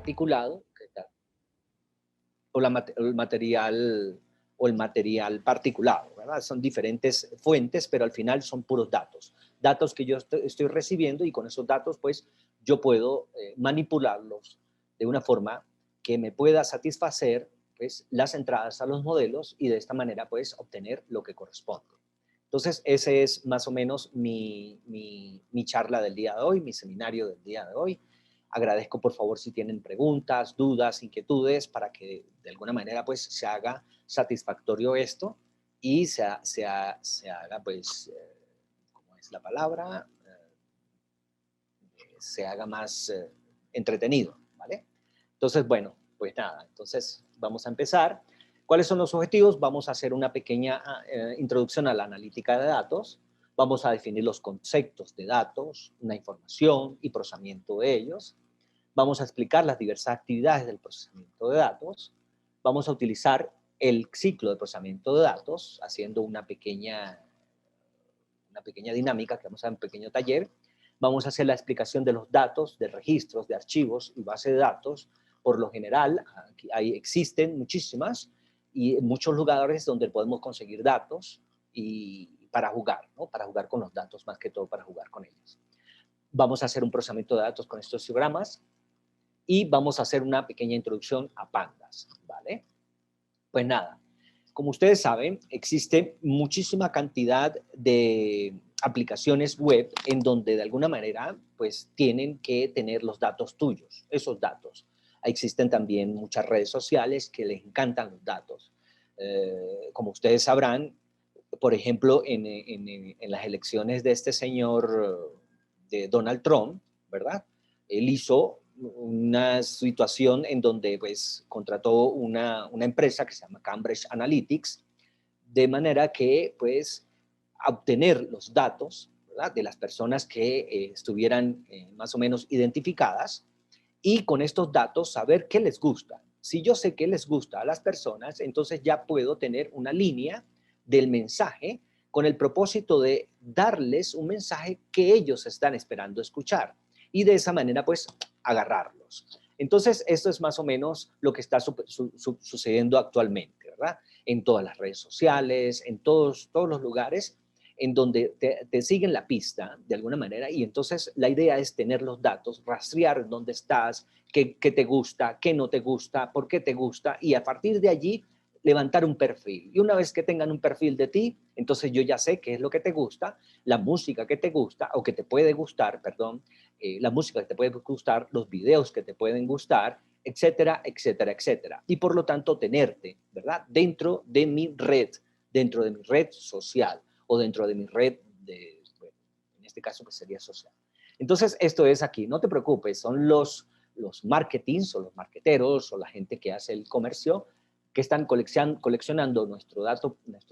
articulado, ¿qué tal? O el material particulado, ¿verdad? Son diferentes fuentes, pero al final son puros datos. Datos que yo estoy recibiendo y con esos datos, pues, yo puedo manipularlos de una forma que me pueda satisfacer, pues, las entradas a los modelos y de esta manera, pues, obtener lo que corresponde. Entonces, ese es más o menos mi charla del día de hoy, mi seminario del día de hoy. Agradezco, por favor, si tienen preguntas, dudas, inquietudes, para que de alguna manera pues se haga satisfactorio esto y se haga pues, ¿cómo es la palabra? Se haga más entretenido, ¿vale? Entonces, bueno, pues nada, entonces vamos a empezar. ¿Cuáles son los objetivos? Vamos a hacer una pequeña introducción a la analítica de datos. Vamos a definir los conceptos de datos, una información y procesamiento de ellos. Vamos a explicar las diversas actividades del procesamiento de datos. Vamos a utilizar el ciclo de procesamiento de datos, haciendo una pequeña dinámica que vamos a hacer un pequeño taller. Vamos a hacer la explicación de los datos, de registros, de archivos y base de datos. Por lo general, existen muchísimas y muchos lugares donde podemos conseguir datos y para jugar, ¿no? Para jugar con los datos, más que todo para jugar con ellos. Vamos a hacer un procesamiento de datos con estos diagramas y vamos a hacer una pequeña introducción a pandas, ¿vale? Pues nada, como ustedes saben, existe muchísima cantidad de aplicaciones web en donde de alguna manera pues tienen que tener los datos tuyos, esos datos. Existen también muchas redes sociales que les encantan los datos. Como ustedes sabrán, por ejemplo, en las elecciones de este señor, de Donald Trump, ¿verdad? Él hizo una situación en donde pues contrató una empresa que se llama Cambridge Analytics, de manera que pues a obtener los datos, ¿verdad?, de las personas que estuvieran más o menos identificadas y con estos datos saber qué les gusta. Si yo sé qué les gusta a las personas, entonces ya puedo tener una línea del mensaje con el propósito de darles un mensaje que ellos están esperando escuchar y de esa manera pues agarrarlos. Entonces esto es más o menos lo que está sucediendo actualmente, ¿verdad? En todas las redes sociales, en todos los lugares en donde te siguen la pista de alguna manera y entonces la idea es tener los datos, rastrear dónde estás, qué te gusta, qué no te gusta, por qué te gusta y a partir de allí levantar un perfil. Y una vez que tengan un perfil de ti, entonces yo ya sé qué es lo que te gusta, la música que te gusta o que te puede gustar, perdón, la música que te puede gustar, los videos que te pueden gustar, etcétera, etcétera, etcétera. Y por lo tanto tenerte, ¿verdad?, dentro de mi red social o dentro de mi red bueno, en este caso pues sería social. Entonces esto es aquí, no te preocupes, son los marketings o los marketeros o la gente que hace el comercio que están coleccionando nuestros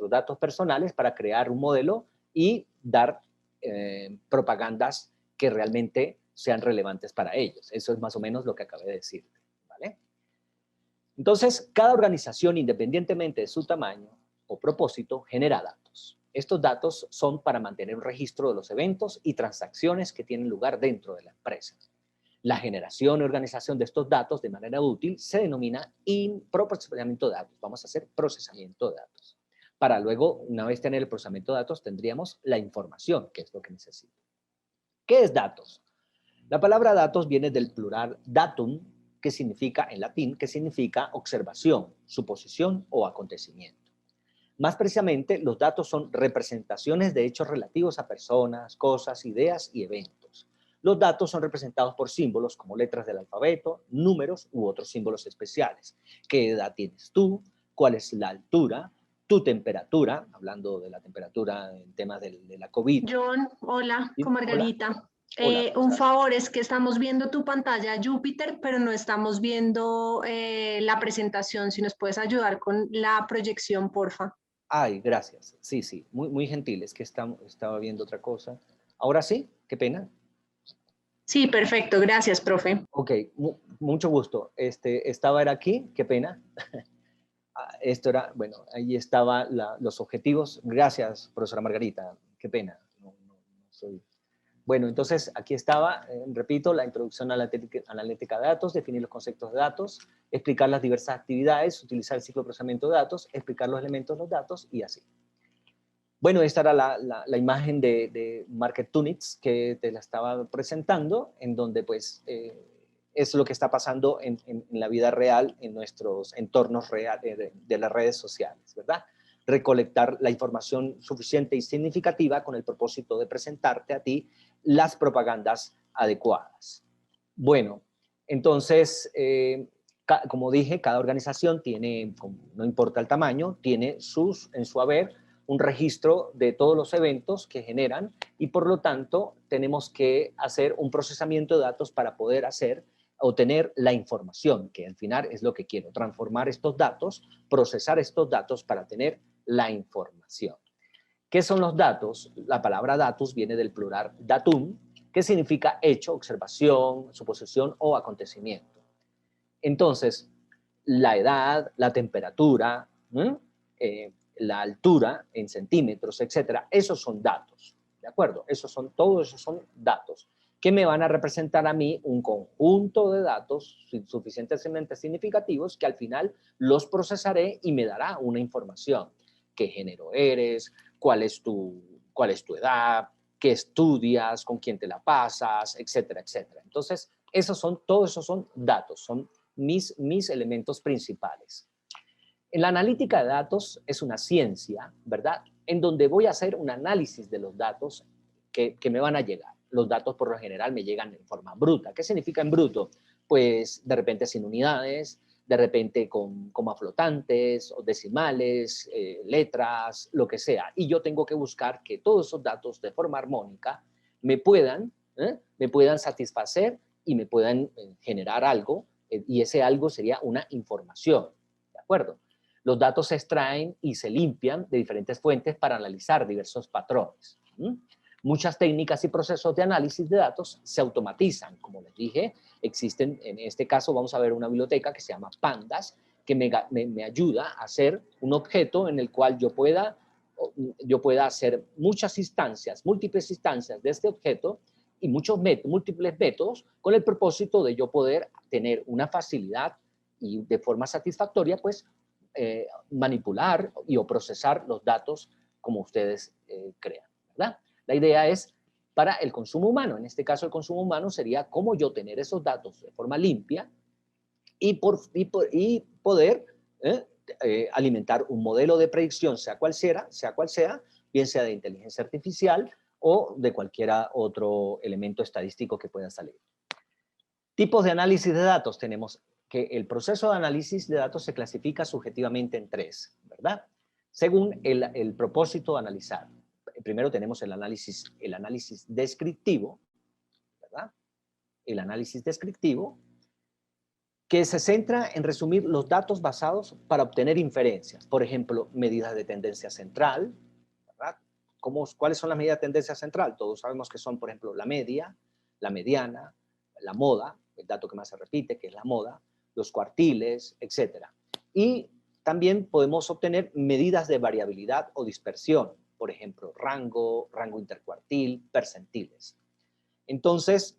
datos personales para crear un modelo y dar propagandas que realmente sean relevantes para ellos. Eso es más o menos lo que acabé de decir, ¿vale? Entonces, cada organización, independientemente de su tamaño o propósito, genera datos. Estos datos son para mantener un registro de los eventos y transacciones que tienen lugar dentro de la empresa. La generación y organización de estos datos de manera útil se denomina procesamiento de datos. Vamos a hacer procesamiento de datos. Para luego, una vez tener el procesamiento de datos, tendríamos la información, que es lo que necesito. ¿Qué es datos? La palabra datos viene del plural datum, que significa, en latín, que significa observación, suposición o acontecimiento. Más precisamente, los datos son representaciones de hechos relativos a personas, cosas, ideas y eventos. Los datos son representados por símbolos como letras del alfabeto, números u otros símbolos especiales. ¿Qué edad tienes tú? ¿Cuál es la altura? ¿Tu temperatura? Hablando de la temperatura en temas de la COVID. John, hola, ¿Sí? con Hola. Margarita. Hola, Un Rosa. favor, es que estamos viendo tu pantalla Júpiter, pero no estamos viendo la presentación. Si nos puedes ayudar con la proyección, porfa. Ay, gracias. Sí, sí, muy gentil. Es que estaba viendo otra cosa. ¿Ahora sí? Qué pena. Sí, perfecto. Gracias, profe. Ok, mucho gusto. Era aquí, qué pena. Esto era, bueno, ahí estaban los objetivos. Gracias, profesora Margarita. Qué pena. No soy. Bueno, entonces aquí estaba, repito, la introducción a la analítica de datos, definir los conceptos de datos, explicar las diversas actividades, utilizar el ciclo de procesamiento de datos, explicar los elementos de los datos y así. Bueno, esta era la imagen de Market2Nix que te la estaba presentando, en donde pues es lo que está pasando en la vida real, en nuestros entornos de las redes sociales, ¿verdad? Recolectar la información suficiente y significativa con el propósito de presentarte a ti las propagandas adecuadas. Bueno, entonces, como dije, cada organización tiene, no importa el tamaño, tiene en su haber un registro de todos los eventos que generan y por lo tanto tenemos que hacer un procesamiento de datos para poder obtener la información, que al final es lo que quiero, transformar estos datos, procesar estos datos para tener la información. ¿Qué son los datos? La palabra datus viene del plural datum, que significa hecho, observación, suposición o acontecimiento. Entonces, la edad, la temperatura, la altura en centímetros, etcétera, esos son datos, ¿de acuerdo? Todos esos son datos que me van a representar a mí un conjunto de datos suficientemente significativos que al final los procesaré y me dará una información. ¿Qué género eres? ¿Cuál es tu edad? ¿Qué estudias? ¿Con quién te la pasas? Etcétera, etcétera. Entonces, todos esos son datos, son mis elementos principales. La analítica de datos es una ciencia, ¿verdad? En donde voy a hacer un análisis de los datos que me van a llegar. Los datos por lo general me llegan en forma bruta. ¿Qué significa en bruto? Pues de repente sin unidades, de repente con coma flotantes, o decimales, letras, lo que sea. Y yo tengo que buscar que todos esos datos de forma armónica me puedan satisfacer y me puedan generar algo, y ese algo sería una información, ¿de acuerdo? Los datos se extraen y se limpian de diferentes fuentes para analizar diversos patrones. Muchas técnicas y procesos de análisis de datos se automatizan. Como les dije, existen, en este caso vamos a ver una biblioteca que se llama Pandas, que me ayuda a hacer un objeto en el cual yo pueda hacer muchas instancias, múltiples instancias de este objeto y múltiples métodos con el propósito de yo poder tener una facilidad y de forma satisfactoria, pues, manipular o procesar los datos como ustedes crean, ¿verdad? La idea es para el consumo humano. En este caso, el consumo humano sería cómo yo tener esos datos de forma limpia y poder alimentar un modelo de predicción, sea cual sea, bien sea de inteligencia artificial o de cualquier otro elemento estadístico que pueda salir. Tipos de análisis de datos tenemos que el proceso de análisis de datos se clasifica subjetivamente en 3, ¿verdad? Según el propósito de analizar. Primero tenemos el análisis descriptivo, ¿verdad? El análisis descriptivo, que se centra en resumir los datos basados para obtener inferencias. Por ejemplo, medidas de tendencia central, ¿verdad? ¿Cuáles son las medidas de tendencia central? Todos sabemos que son, por ejemplo, la media, la mediana, la moda, el dato que más se repite, que es la moda, los cuartiles, etc. Y también podemos obtener medidas de variabilidad o dispersión, por ejemplo, rango intercuartil, percentiles. Entonces,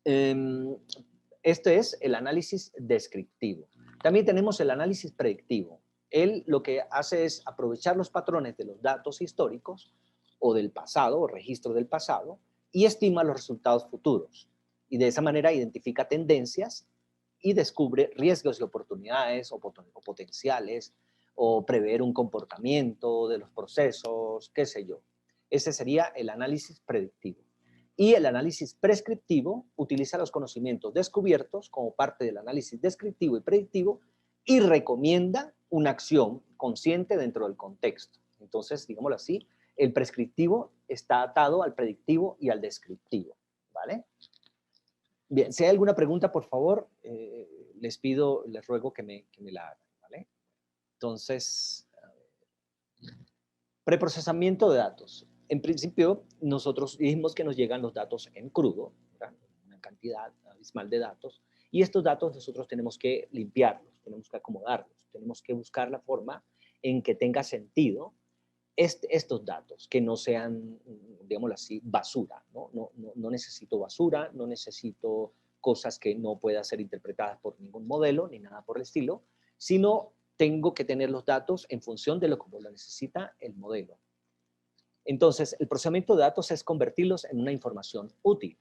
este es el análisis descriptivo. También tenemos el análisis predictivo. Él lo que hace es aprovechar los patrones de los datos históricos o del pasado, o registro del pasado, y estima los resultados futuros. Y de esa manera identifica tendencias y descubre riesgos y oportunidades o potenciales, o prever un comportamiento de los procesos, qué sé yo. Ese sería el análisis predictivo. Y el análisis prescriptivo utiliza los conocimientos descubiertos como parte del análisis descriptivo y predictivo y recomienda una acción consciente dentro del contexto. Entonces, digámoslo así, el prescriptivo está atado al predictivo y al descriptivo, ¿vale? Bien, si hay alguna pregunta, por favor, les ruego que me la hagan, ¿vale? Entonces, preprocesamiento de datos. En principio, nosotros dijimos que nos llegan los datos en crudo, ¿verdad? Una cantidad abismal de datos, y estos datos nosotros tenemos que limpiarlos, tenemos que acomodarlos, tenemos que buscar la forma en que tenga sentido estos datos, que no sean digámoslo así, basura, ¿no? No necesito basura, no necesito cosas que no puedan ser interpretadas por ningún modelo, ni nada por el estilo, sino tengo que tener los datos en función de lo que lo necesita el modelo. Entonces, el procesamiento de datos es convertirlos en una información útil.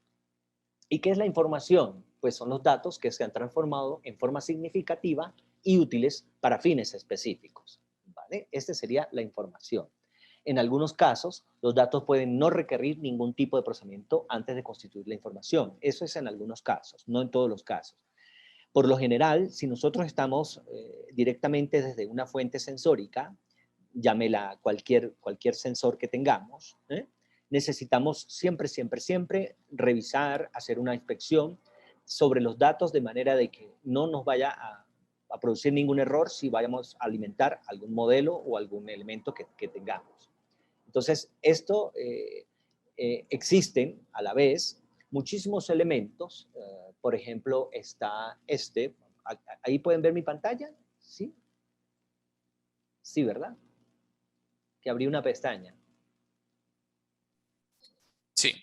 ¿Y qué es la información? Pues son los datos que se han transformado en forma significativa y útiles para fines específicos, ¿vale? Esta sería la información. En algunos casos, los datos pueden no requerir ningún tipo de procesamiento antes de constituir la información. Eso es en algunos casos, no en todos los casos. Por lo general, si nosotros estamos directamente desde una fuente sensórica, llámela cualquier sensor que tengamos, necesitamos siempre revisar, hacer una inspección sobre los datos de manera de que no nos vaya a producir ningún error si vayamos a alimentar algún modelo o algún elemento que tengamos. Entonces, existen a la vez muchísimos elementos. Por ejemplo, está ahí pueden ver mi pantalla, ¿sí? Sí, ¿verdad? Que abrí una pestaña. Sí.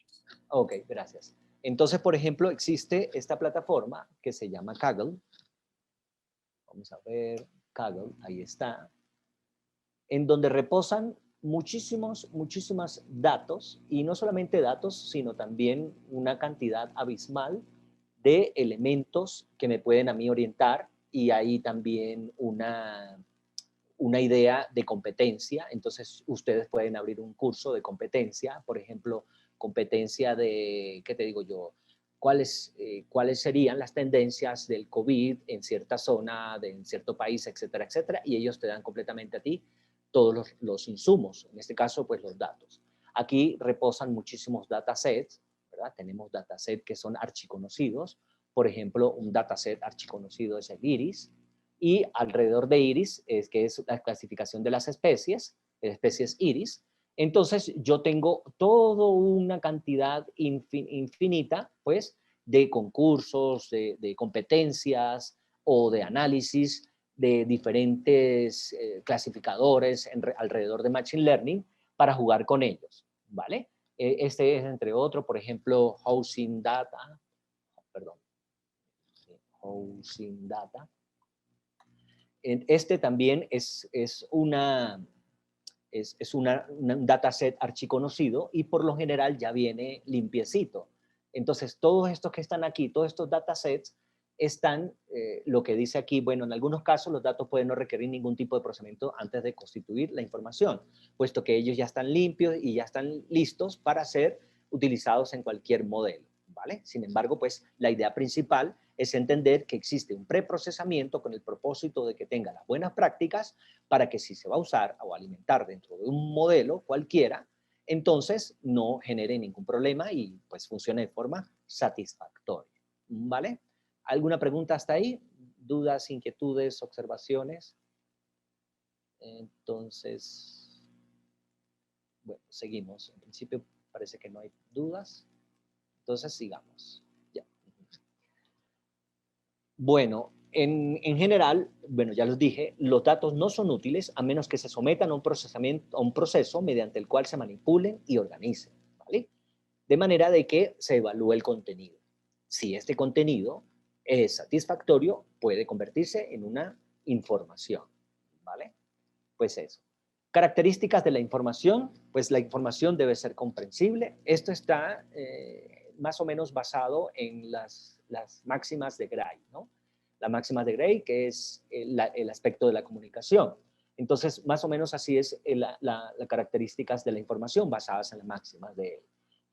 Ok, gracias. Entonces, por ejemplo, existe esta plataforma que se llama Kaggle. Vamos a ver, Kaggle, ahí está. En donde reposan muchísimos datos, y no solamente datos, sino también una cantidad abismal de elementos que me pueden a mí orientar, y hay también una idea de competencia. Entonces, ustedes pueden abrir un curso de competencia, por ejemplo, competencia de, ¿qué te digo yo? ¿Cuáles serían las tendencias del COVID en cierta zona, en cierto país, etcétera, etcétera? Y ellos te dan completamente a ti todos los insumos, en este caso, pues los datos. Aquí reposan muchísimos datasets, ¿verdad? Tenemos datasets que son archiconocidos. Por ejemplo, un dataset archiconocido es el IRIS, y alrededor de IRIS, que es la clasificación de las especies IRIS. Entonces, yo tengo toda una cantidad infinita, pues, de concursos, de competencias o de análisis de diferentes clasificadores alrededor de Machine Learning para jugar con ellos, ¿vale? Este es, entre otros, por ejemplo, Housing Data, Este también es un dataset archiconocido, y por lo general ya viene limpiecito. Entonces, todos estos que están aquí, todos estos datasets están, lo que dice aquí, bueno, en algunos casos los datos pueden no requerir ningún tipo de procesamiento antes de constituir la información, puesto que ellos ya están limpios y ya están listos para ser utilizados en cualquier modelo, ¿vale? Sin embargo, pues la idea principal es entender que existe un preprocesamiento con el propósito de que tenga las buenas prácticas para que si se va a usar o alimentar dentro de un modelo cualquiera, entonces no genere ningún problema y pues funcione de forma satisfactoria, ¿vale? ¿Alguna pregunta hasta ahí? ¿Dudas, inquietudes, observaciones? Entonces, bueno, seguimos. En principio parece que no hay dudas. Entonces, sigamos. Ya. Bueno, en general, bueno, ya les dije, los datos no son útiles a menos que se sometan a un proceso mediante el cual se manipulen y organicen, ¿vale? De manera de que se evalúe el contenido. Si este contenido es satisfactorio, puede convertirse en una información, ¿vale? Pues eso. Características de la información, pues la información debe ser comprensible. Esto está más o menos basado en las máximas de Gray, ¿no? La máxima de Gray, que es el aspecto de la comunicación. Entonces, más o menos así es las características de la información basadas en las máximas de él.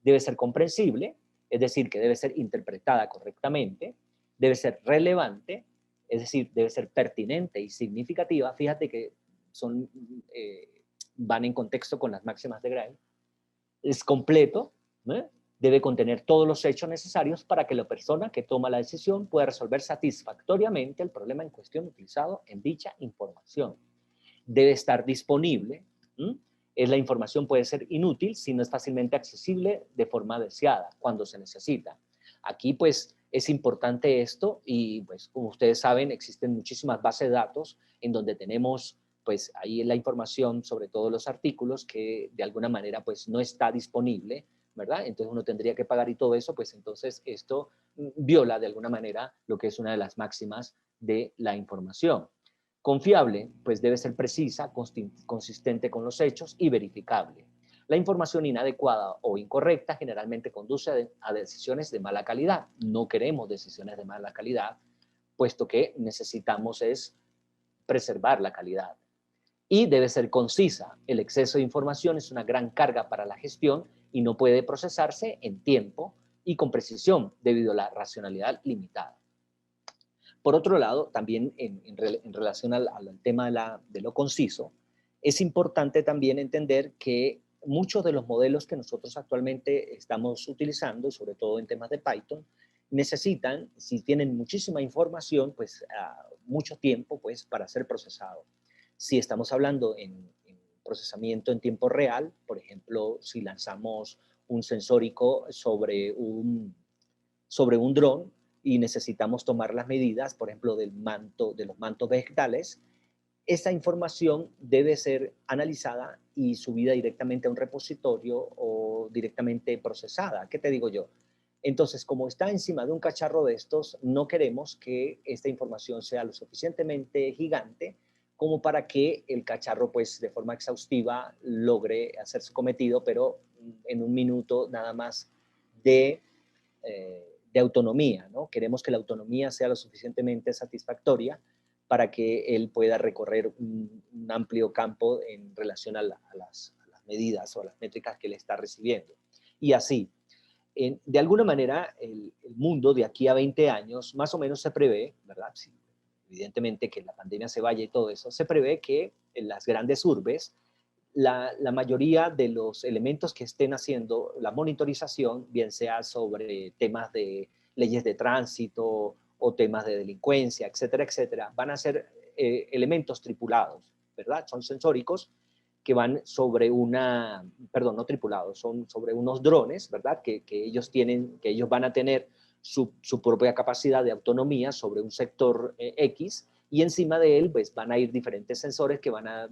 Debe ser comprensible, es decir, que debe ser interpretada correctamente, debe ser relevante, es decir, debe ser pertinente y significativa. Fíjate que van en contexto con las máximas de Gray. Es completo, ¿eh? Debe contener todos los hechos necesarios para que la persona que toma la decisión pueda resolver satisfactoriamente el problema en cuestión utilizado en dicha información. Debe estar disponible. La información puede ser inútil si no es fácilmente accesible de forma deseada, cuando se necesita. Aquí, pues, es importante esto, y, pues, como ustedes saben, existen muchísimas bases de datos en donde tenemos pues ahí la información sobre todos los artículos que de alguna manera pues no está disponible, ¿verdad? Entonces uno tendría que pagar y todo eso, pues entonces esto viola de alguna manera lo que es una de las máximas de la información. Confiable, pues debe ser precisa, consistente con los hechos y verificable. La información inadecuada o incorrecta generalmente conduce a decisiones de mala calidad. No queremos decisiones de mala calidad, puesto que necesitamos es preservar la calidad. Y debe ser concisa. El exceso de información es una gran carga para la gestión y no puede procesarse en tiempo y con precisión debido a la racionalidad limitada. Por otro lado, también en relación al tema de lo conciso, es importante también entender que muchos de los modelos que nosotros actualmente estamos utilizando, sobre todo en temas de Python, necesitan, si tienen muchísima información, pues mucho tiempo pues, para ser procesado. Si estamos hablando en procesamiento en tiempo real, por ejemplo, si lanzamos un sensórico sobre un dron y necesitamos tomar las medidas, por ejemplo, de los mantos vegetales, esa información debe ser analizada y subida directamente a un repositorio o directamente procesada. ¿Qué te digo yo? Entonces, como está encima de un cacharro de estos, no queremos que esta información sea lo suficientemente gigante como para que el cacharro, pues, de forma exhaustiva logre hacer su cometido, pero en un minuto nada más de autonomía, ¿no? Queremos que la autonomía sea lo suficientemente satisfactoria para que él pueda recorrer un amplio campo en relación a las medidas o a las métricas que él está recibiendo. Y así, de alguna manera, el mundo de aquí a 20 años, más o menos se prevé, ¿verdad? Sí, evidentemente que la pandemia se vaya y todo eso, se prevé que en las grandes urbes, la mayoría de los elementos que estén haciendo la monitorización, bien sea sobre temas de leyes de tránsito o temas de delincuencia, etcétera, etcétera, van a ser elementos tripulados, ¿verdad? Son sensóricos que van sobre no tripulados, son sobre unos drones, ¿verdad? Que ellos van a tener su propia capacidad de autonomía sobre un sector X, y encima de él pues van a ir diferentes sensores que van a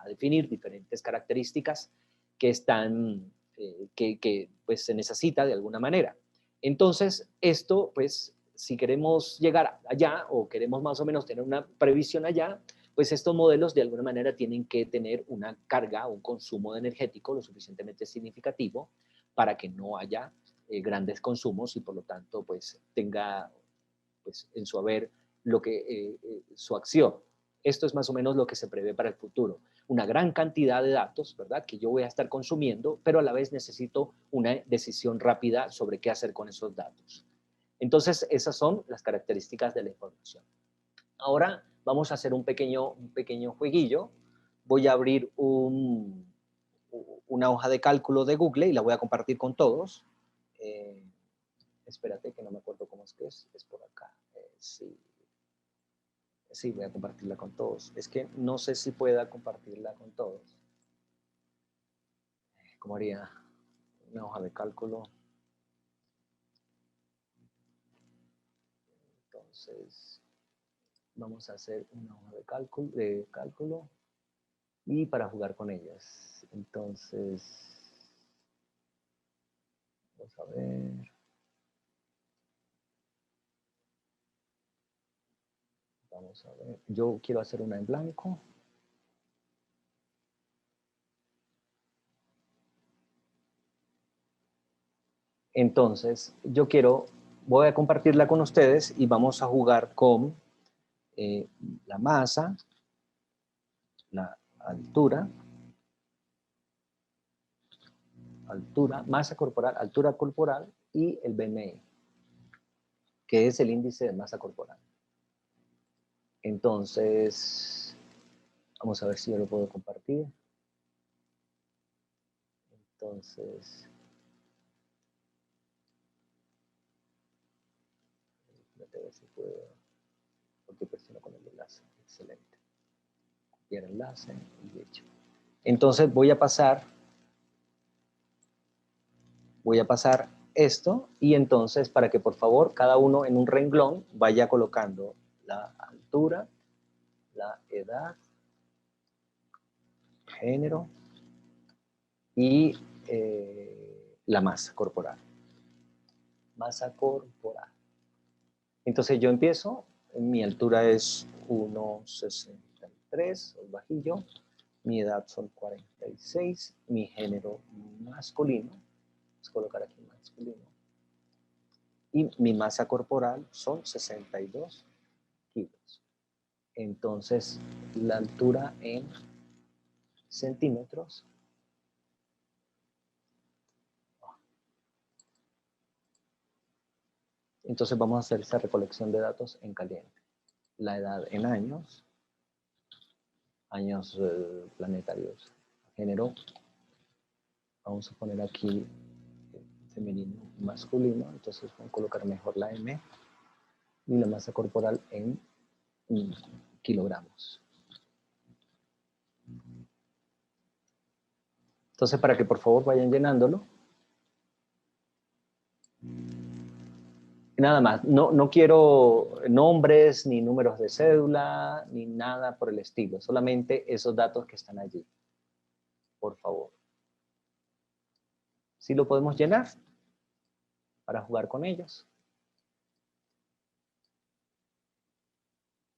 definir diferentes características que pues se necesita de alguna manera. Entonces esto pues si queremos llegar allá o queremos más o menos tener una previsión allá, pues estos modelos de alguna manera tienen que tener una carga, un consumo energético lo suficientemente significativo para que no haya grandes consumos y por lo tanto pues tenga pues, en su haber su acción. Esto es más o menos lo que se prevé para el futuro. Una gran cantidad de datos, ¿verdad? Que yo voy a estar consumiendo, pero a la vez necesito una decisión rápida sobre qué hacer con esos datos. Entonces, esas son las características de la información. Ahora vamos a hacer un pequeño jueguillo. Voy a abrir una hoja de cálculo de Google y la voy a compartir con todos. Espérate que no me acuerdo cómo es que es por acá. Sí, voy a compartirla con todos. Es que no sé si pueda compartirla con todos. ¿Cómo haría una hoja de cálculo? Entonces, vamos a hacer una hoja de cálculo y para jugar con ellas. Entonces, vamos a ver. Vamos a ver. Yo quiero hacer una en blanco. Entonces, voy a compartirla con ustedes y vamos a jugar con la masa, la altura, masa corporal, altura corporal y el BMI, que es el índice de masa corporal. Entonces, vamos a ver si yo lo puedo compartir. Entonces, a ver si puedo, porque presiono con el enlace. Excelente. Copiar enlace y hecho. Entonces voy a pasar esto y entonces para que por favor cada uno en un renglón vaya colocando la altura, la edad, género y la masa corporal. Masa corporal. Entonces yo empiezo, mi altura es 1,63, soy bajillo, mi edad son 46, mi género masculino, vamos a colocar aquí masculino, y mi masa corporal son 62 kilos. Entonces la altura en centímetros entonces vamos a hacer esa recolección de datos en caliente. La edad en años planetarios, género, vamos a poner aquí femenino y masculino, entonces vamos a colocar mejor la M y la masa corporal en kilogramos. Entonces, para que por favor vayan llenándolo. Nada más, no quiero nombres, ni números de cédula, ni nada por el estilo, solamente esos datos que están allí, por favor. ¿Sí lo podemos llenar? Para jugar con ellos.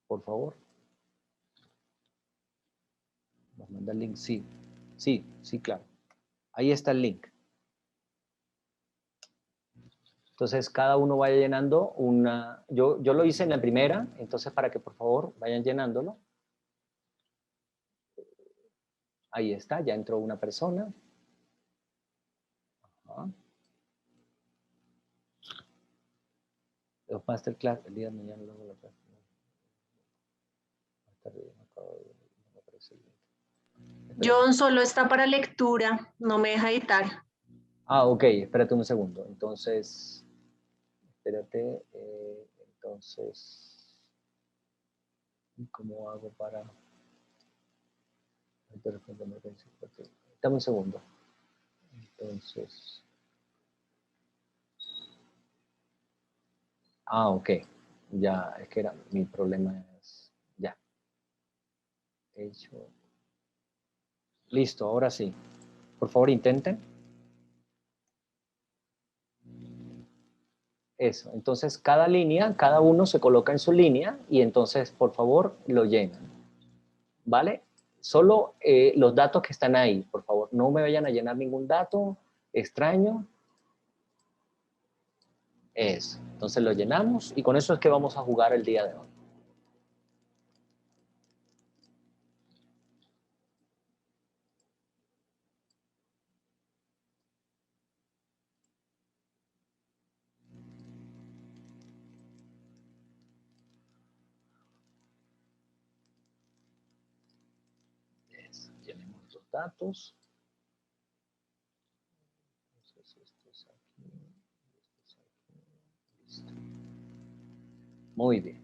Por favor. Nos manda el link, sí. Sí, claro. Ahí está el link. Entonces, cada uno vaya llenando una... Yo lo hice en la primera, entonces para que por favor vayan llenándolo. Ahí está, ya entró una persona. Ajá. Los masterclass, el día de mañana luego la próxima. John solo está para lectura, no me deja editar. Ah, ok, espérate un segundo. Entonces, espérate, entonces, ¿cómo hago para...? Dame un segundo. Entonces... Ah, ok. Ya, es que era, mi problema es... Ya. Hecho. Listo, ahora sí. Por favor, intenten. Eso. Entonces, cada línea, cada uno se coloca en su línea y entonces, por favor, lo llenan. ¿Vale? Solo los datos que están ahí, por favor. No me vayan a llenar ningún dato extraño. Eso. Entonces lo llenamos y con eso es que vamos a jugar el día de hoy. Eso. Llenemos los datos. Entonces, esto es aquí, esto es aquí. Listo. Muy bien.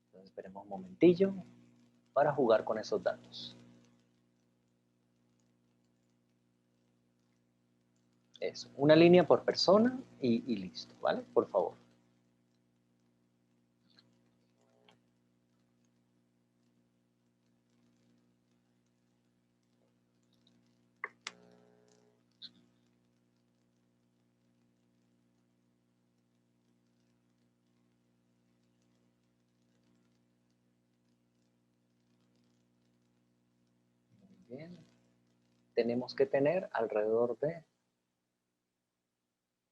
Entonces, esperemos un momentillo para jugar con esos datos. Eso, una línea por persona y listo, ¿vale? Por favor. Muy bien. Tenemos que tener alrededor de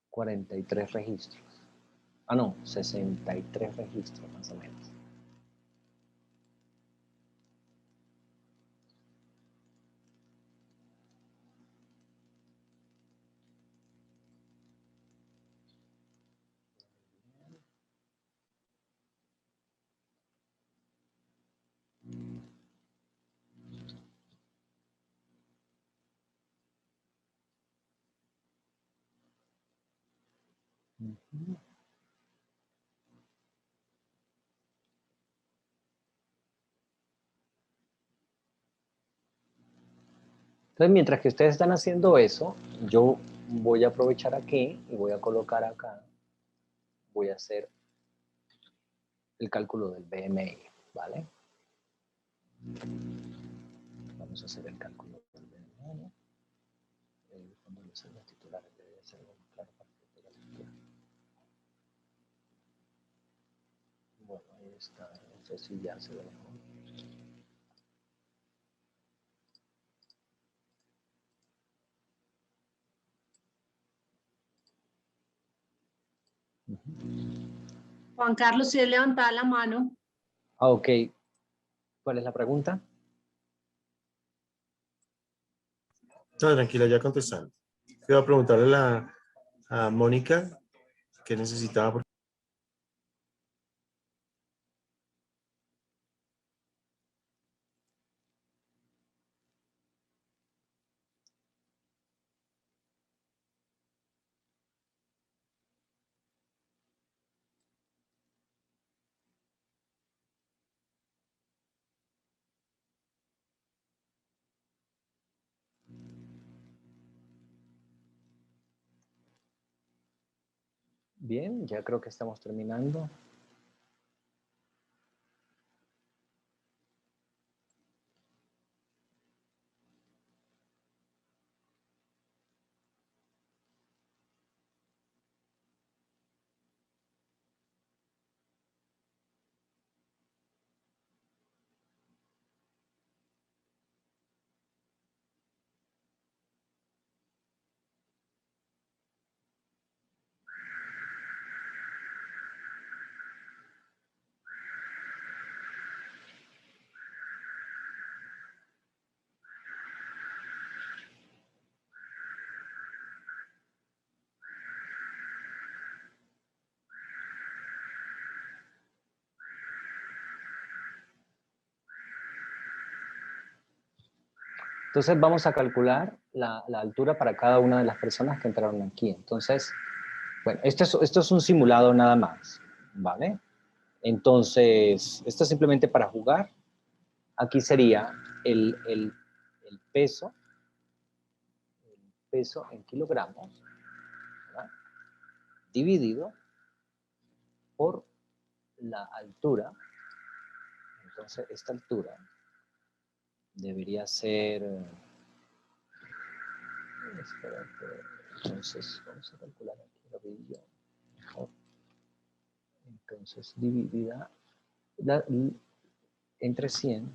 43 registros. Ah, no, 63 registros más o menos. Entonces, mientras que ustedes están haciendo eso, yo voy a aprovechar aquí y voy a colocar acá, voy a hacer el cálculo del BMI, ¿vale? Vamos a hacer el cálculo del B1. Cuando le salga titular, debe ser algo más claro para que la lectura. Bueno, ahí está. No sé si ya se ve mejor. Juan Carlos, si levantaba la mano. Ah, ok. ¿Cuál es la pregunta? No, tranquila, ya contestaron. Iba a preguntarle a Mónica qué necesitaba. Bien, ya creo que estamos terminando. Entonces vamos a calcular la altura para cada una de las personas que entraron aquí. Entonces, bueno, esto es un simulado nada más, ¿vale? Entonces, esto es simplemente para jugar. Aquí sería el peso en kilogramos, ¿verdad? Dividido por la altura. Entonces, esta altura debería ser... espérate, entonces, vamos a calcular aquí lo vi yo mejor. Entonces, dividida entre 100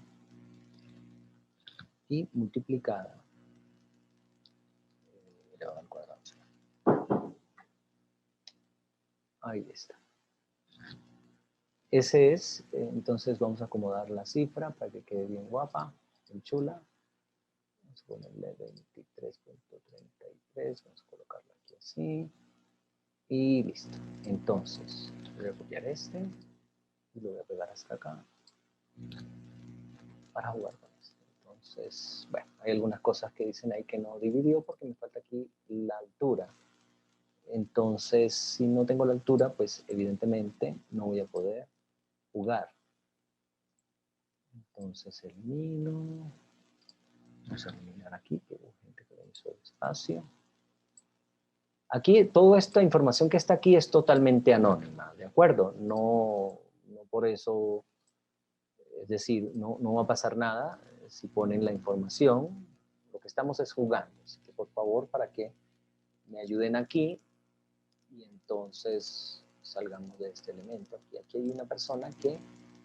y multiplicada elevado al cuadrado. Ahí está. Ese es, entonces vamos a acomodar la cifra para que quede bien guapa, bien chula. Vamos a ponerle 23.33, vamos a colocarla aquí así. Y listo. Entonces, voy a copiar este y lo voy a pegar hasta acá para jugar con esto. Entonces, bueno, hay algunas cosas que dicen ahí que no dividió porque me falta aquí la altura. Entonces, si no tengo la altura, pues evidentemente no voy a poder jugar. Entonces elimino. Vamos a eliminar aquí, que hubo gente que lo hizo despacio. Aquí, toda esta información que está aquí es totalmente anónima, ¿de acuerdo? No por eso, es decir, no va a pasar nada si ponen la información. Lo que estamos es jugando. Así que, por favor, para que me ayuden aquí y entonces salgamos de este elemento. Aquí hay una persona que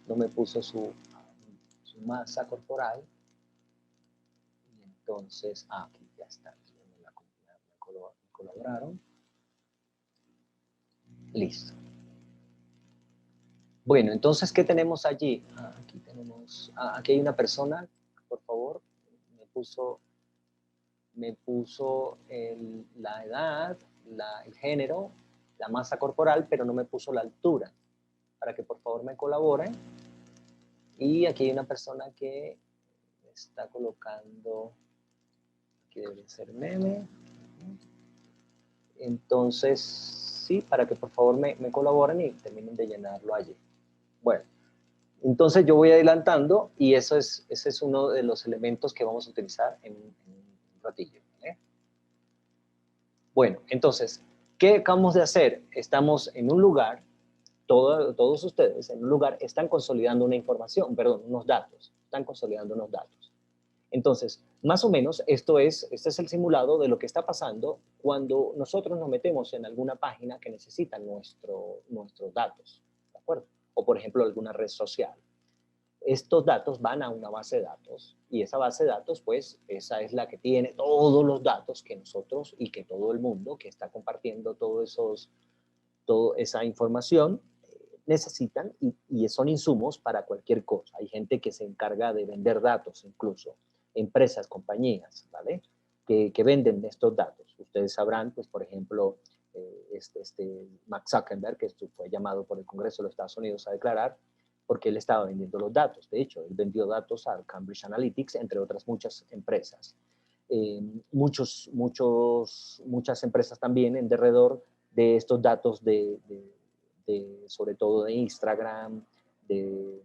no me puso su masa corporal. Y entonces, aquí ya está. Me colaboraron. Listo. Bueno, entonces, ¿qué tenemos allí? Aquí tenemos, aquí hay una persona, por favor, me puso la edad, el género, la masa corporal, pero no me puso la altura. Para que por favor me colaboren. Y aquí hay una persona que está colocando, aquí debe ser meme. Entonces, sí, para que por favor me colaboren y terminen de llenarlo allí. Bueno, entonces yo voy adelantando y ese es uno de los elementos que vamos a utilizar en un ratillo. ¿Vale? Bueno, entonces, ¿qué acabamos de hacer? Estamos en un lugar, todos ustedes en un lugar están consolidando una información, perdón, unos datos, están consolidando unos datos. Entonces, más o menos, este es el simulado de lo que está pasando cuando nosotros nos metemos en alguna página que necesita nuestros datos, ¿de acuerdo? O, por ejemplo, alguna red social. Estos datos van a una base de datos y esa base de datos, pues, esa es la que tiene todos los datos que nosotros y que todo el mundo que está compartiendo toda esa información necesitan y son insumos para cualquier cosa. Hay gente que se encarga de vender datos incluso, empresas, compañías, ¿vale? Que venden estos datos. Ustedes sabrán, pues, por ejemplo, Mark Zuckerberg, que fue llamado por el Congreso de los Estados Unidos a declarar, porque él estaba vendiendo los datos. De hecho, él vendió datos a Cambridge Analytica, entre otras muchas empresas. Muchas empresas también en derredor de estos datos sobre todo de Instagram, de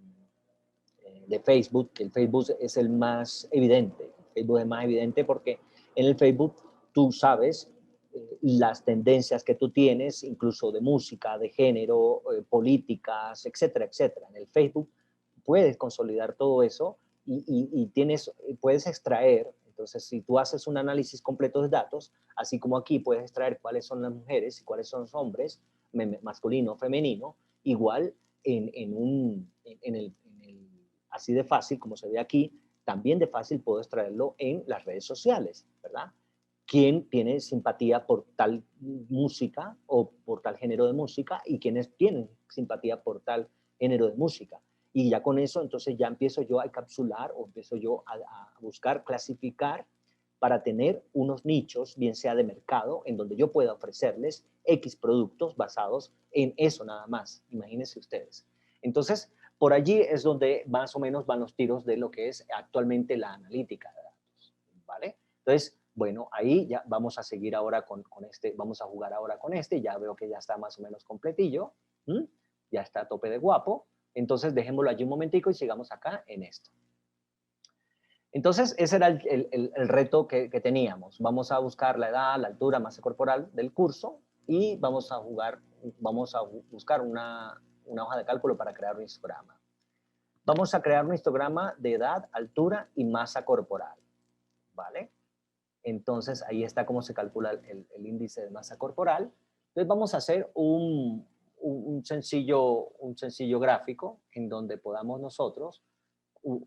Facebook, que el Facebook es el más evidente. Facebook es más evidente porque en el Facebook tú sabes las tendencias que tú tienes, incluso de música, de género, políticas, etcétera, etcétera. En el Facebook puedes consolidar todo eso y puedes extraer. Entonces, si tú haces un análisis completo de datos, así como aquí puedes extraer cuáles son las mujeres y cuáles son los hombres, masculino o femenino, igual así de fácil como se ve aquí, también de fácil puedo extraerlo en las redes sociales, ¿verdad? ¿Quién tiene simpatía por tal música o por tal género de música y quiénes tienen simpatía por tal género de música? Y ya con eso, entonces ya empiezo yo a encapsular o empiezo yo a buscar, clasificar para tener unos nichos, bien sea de mercado, en donde yo pueda ofrecerles X productos basados en eso nada más. Imagínense ustedes. Entonces, por allí es donde más o menos van los tiros de lo que es actualmente la analítica de datos, ¿vale? Entonces, bueno, ahí ya vamos a seguir ahora con este, vamos a jugar ahora con este, ya veo que ya está más o menos completillo, ya está a tope de guapo, entonces dejémoslo allí un momentico y sigamos acá en esto. Entonces, ese era el reto que teníamos. Vamos a buscar la edad, la altura, masa corporal del curso y vamos a buscar una hoja de cálculo para crear un histograma. Vamos a crear un histograma de edad, altura y masa corporal, ¿vale? Entonces, ahí está cómo se calcula el índice de masa corporal. Entonces, vamos a hacer un sencillo gráfico en donde podamos nosotros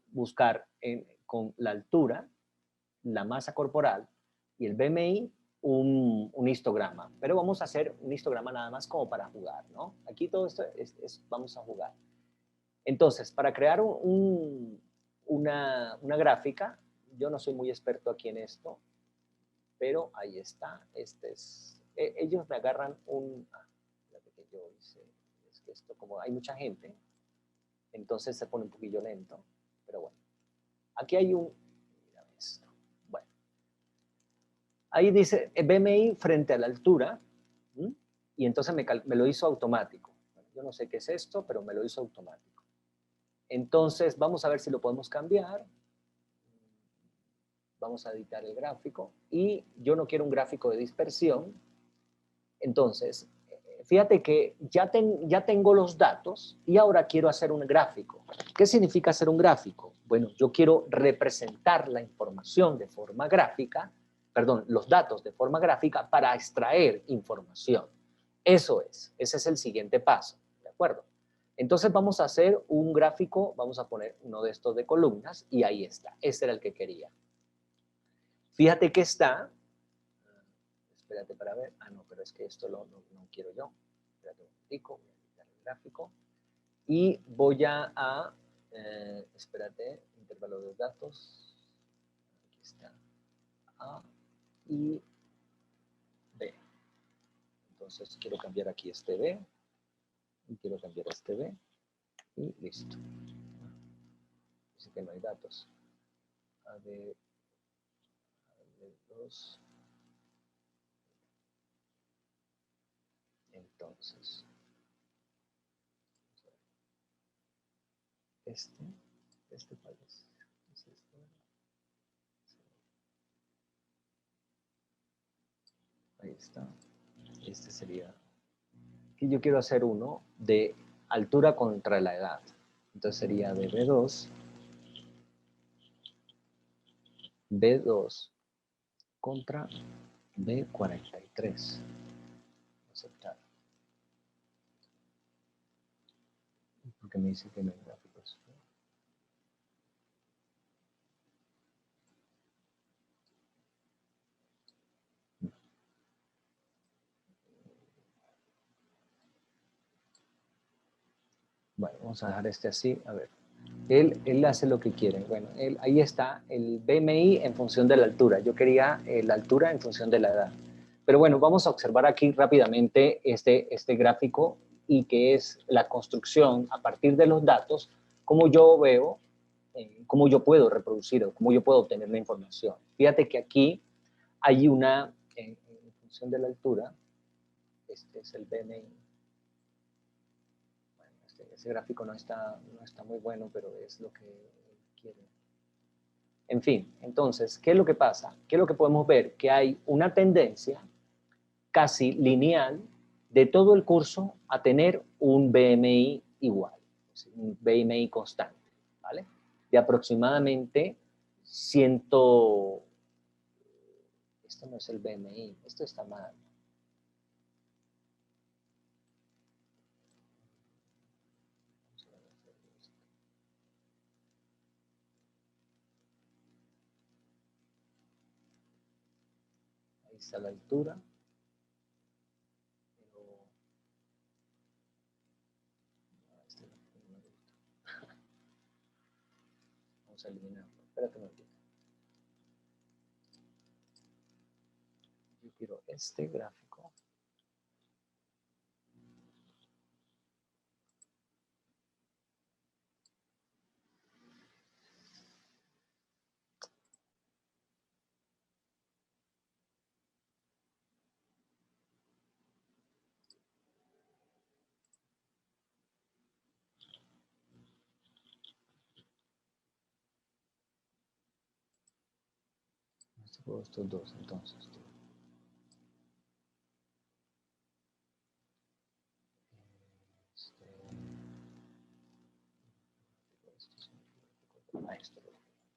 buscar con la altura, la masa corporal y el BMI un histograma. Pero vamos a hacer un histograma nada más como para jugar, ¿no? Aquí todo esto vamos a jugar. Entonces, para crear una gráfica, yo no soy muy experto aquí en esto, pero ahí está. Ellos me agarran espérate que yo hice, es que esto como hay mucha gente, entonces se pone un poquillo lento, pero bueno. Aquí hay mira esto, bueno. Ahí dice BMI frente a la altura, y entonces me lo hizo automático. Bueno, yo no sé qué es esto, pero me lo hizo automático. Entonces, vamos a ver si lo podemos cambiar. Vamos a editar el gráfico. Y yo no quiero un gráfico de dispersión. Entonces, fíjate que ya tengo los datos y ahora quiero hacer un gráfico. ¿Qué significa hacer un gráfico? Bueno, yo quiero representar la información de forma gráfica, perdón, los datos de forma gráfica para extraer información. Ese es el siguiente paso, ¿de acuerdo? Entonces vamos a hacer un gráfico, vamos a poner uno de estos de columnas y ahí está. Este era el que quería. Fíjate que está, espérate para ver, no, pero es que esto no quiero yo. Espérate un momentico, voy a editar el gráfico y voy espérate, intervalo de datos, aquí está, A y B. Entonces quiero cambiar aquí este B y quiero cambiar este B y listo. Dice que no hay datos. AB2. Entonces, este cuál es. ¿Es este? Ahí está. Este sería. Aquí yo quiero hacer uno de altura contra la edad. Entonces sería de B2 B2 contra B43. Aceptar. Porque me dice que no hay gráficos. Bueno, vamos a dejar este así, a ver. Él hace lo que quiere. Bueno, ahí está el BMI en función de la altura. Yo quería la altura en función de la edad. Pero bueno, vamos a observar aquí rápidamente este gráfico y que es la construcción a partir de los datos, cómo yo veo, cómo yo puedo reproducir o cómo yo puedo obtener la información. Fíjate que aquí hay una, en función de la altura, este es el BMI. Ese gráfico no está muy bueno, pero es lo que quiere. En fin, entonces, ¿qué es lo que pasa? ¿Qué es lo que podemos ver? Que hay una tendencia casi lineal de todo el curso a tener un BMI igual, un BMI constante, ¿vale? De aproximadamente 100... Esto no es el BMI, esto está mal. Ahí está la altura. Vamos a eliminarlo. Espérate un momentito. Yo quiero este gráfico. Estos dos, entonces.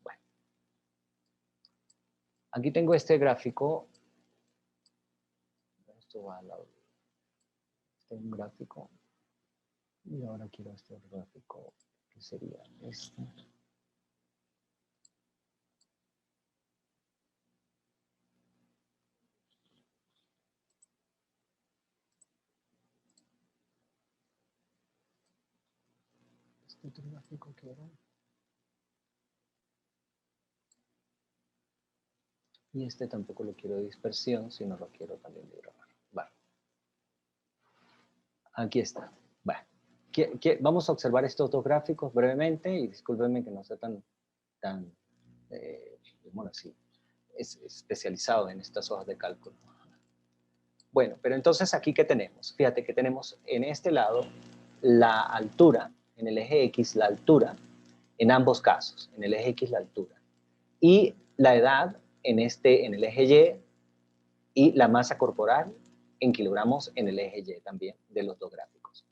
Bueno, aquí tengo este gráfico. Esto va al lado. Este es un gráfico. Y ahora quiero este gráfico, que sería este. Este otro gráfico quiero. Y este tampoco lo quiero de dispersión, sino lo quiero también de grabar. Vale. Aquí está. Bueno, vamos a observar estos dos gráficos brevemente y discúlpenme que no sea tan bueno, así, es especializado en estas hojas de cálculo. Bueno, pero entonces aquí ¿qué tenemos? Fíjate que tenemos en este lado la altura, en el eje X la altura, en ambos casos, en el eje X la altura, y la edad en el eje Y, y la masa corporal en kilogramos en el eje Y también de los dos gráficos.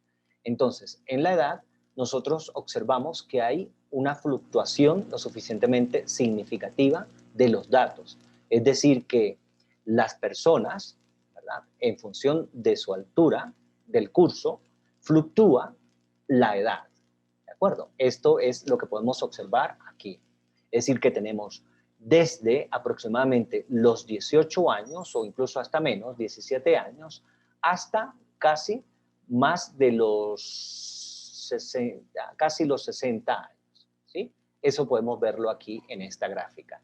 Entonces, en la edad, nosotros observamos que hay una fluctuación lo suficientemente significativa de los datos. Es decir, que las personas, ¿verdad?, en función de su altura del curso, fluctúa la edad. ¿De acuerdo? Esto es lo que podemos observar aquí. Es decir, que tenemos desde aproximadamente los 18 años o incluso hasta menos, 17 años, hasta casi más de los 60, casi los 60 años, ¿sí? Eso podemos verlo aquí en esta gráfica.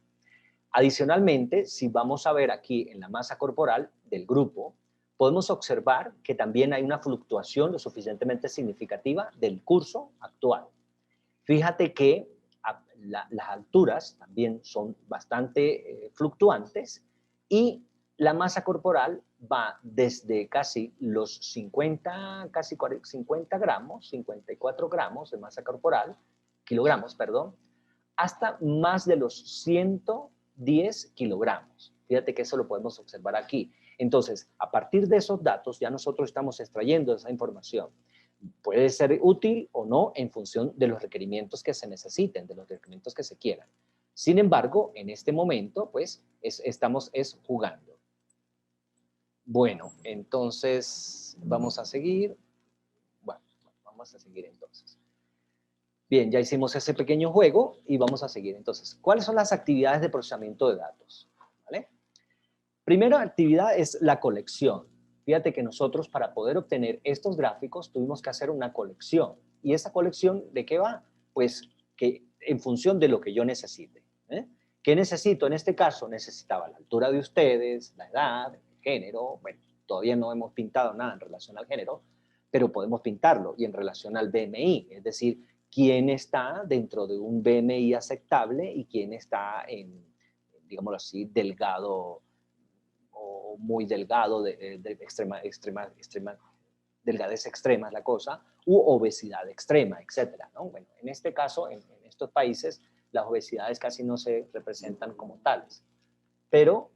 Adicionalmente, si vamos a ver aquí en la masa corporal del grupo, podemos observar que también hay una fluctuación lo suficientemente significativa del curso actual. Fíjate que las alturas también son bastante fluctuantes y la masa corporal va desde casi los 50, casi 50 gramos, 54 gramos de masa corporal, kilogramos, perdón, hasta más de los 110 kilogramos. Fíjate que eso lo podemos observar aquí. Entonces, a partir de esos datos, ya nosotros estamos extrayendo esa información. Puede ser útil o no en función de los requerimientos que se necesiten, de los requerimientos que se quieran. Sin embargo, en este momento, pues, estamos jugando. Bueno, entonces, vamos a seguir. Bueno, vamos a seguir entonces. Bien, ya hicimos ese pequeño juego y vamos a seguir. Entonces, ¿cuáles son las actividades de procesamiento de datos? ¿Vale? Primera actividad es la colección. Fíjate que nosotros para poder obtener estos gráficos tuvimos que hacer una colección. ¿Y esa colección de qué va? Pues que en función de lo que yo necesite. ¿Qué necesito? En este caso necesitaba la altura de ustedes, la edad, el género. Bueno, todavía no hemos pintado nada en relación al género, pero podemos pintarlo. Y en relación al BMI, es decir, quién está dentro de un BMI aceptable y quién está en, digámoslo así, delgado o muy delgado, de delgadez extrema es la cosa, u obesidad extrema, etcétera, ¿no? Bueno, en este caso, en estos países, las obesidades casi no se representan como tales, pero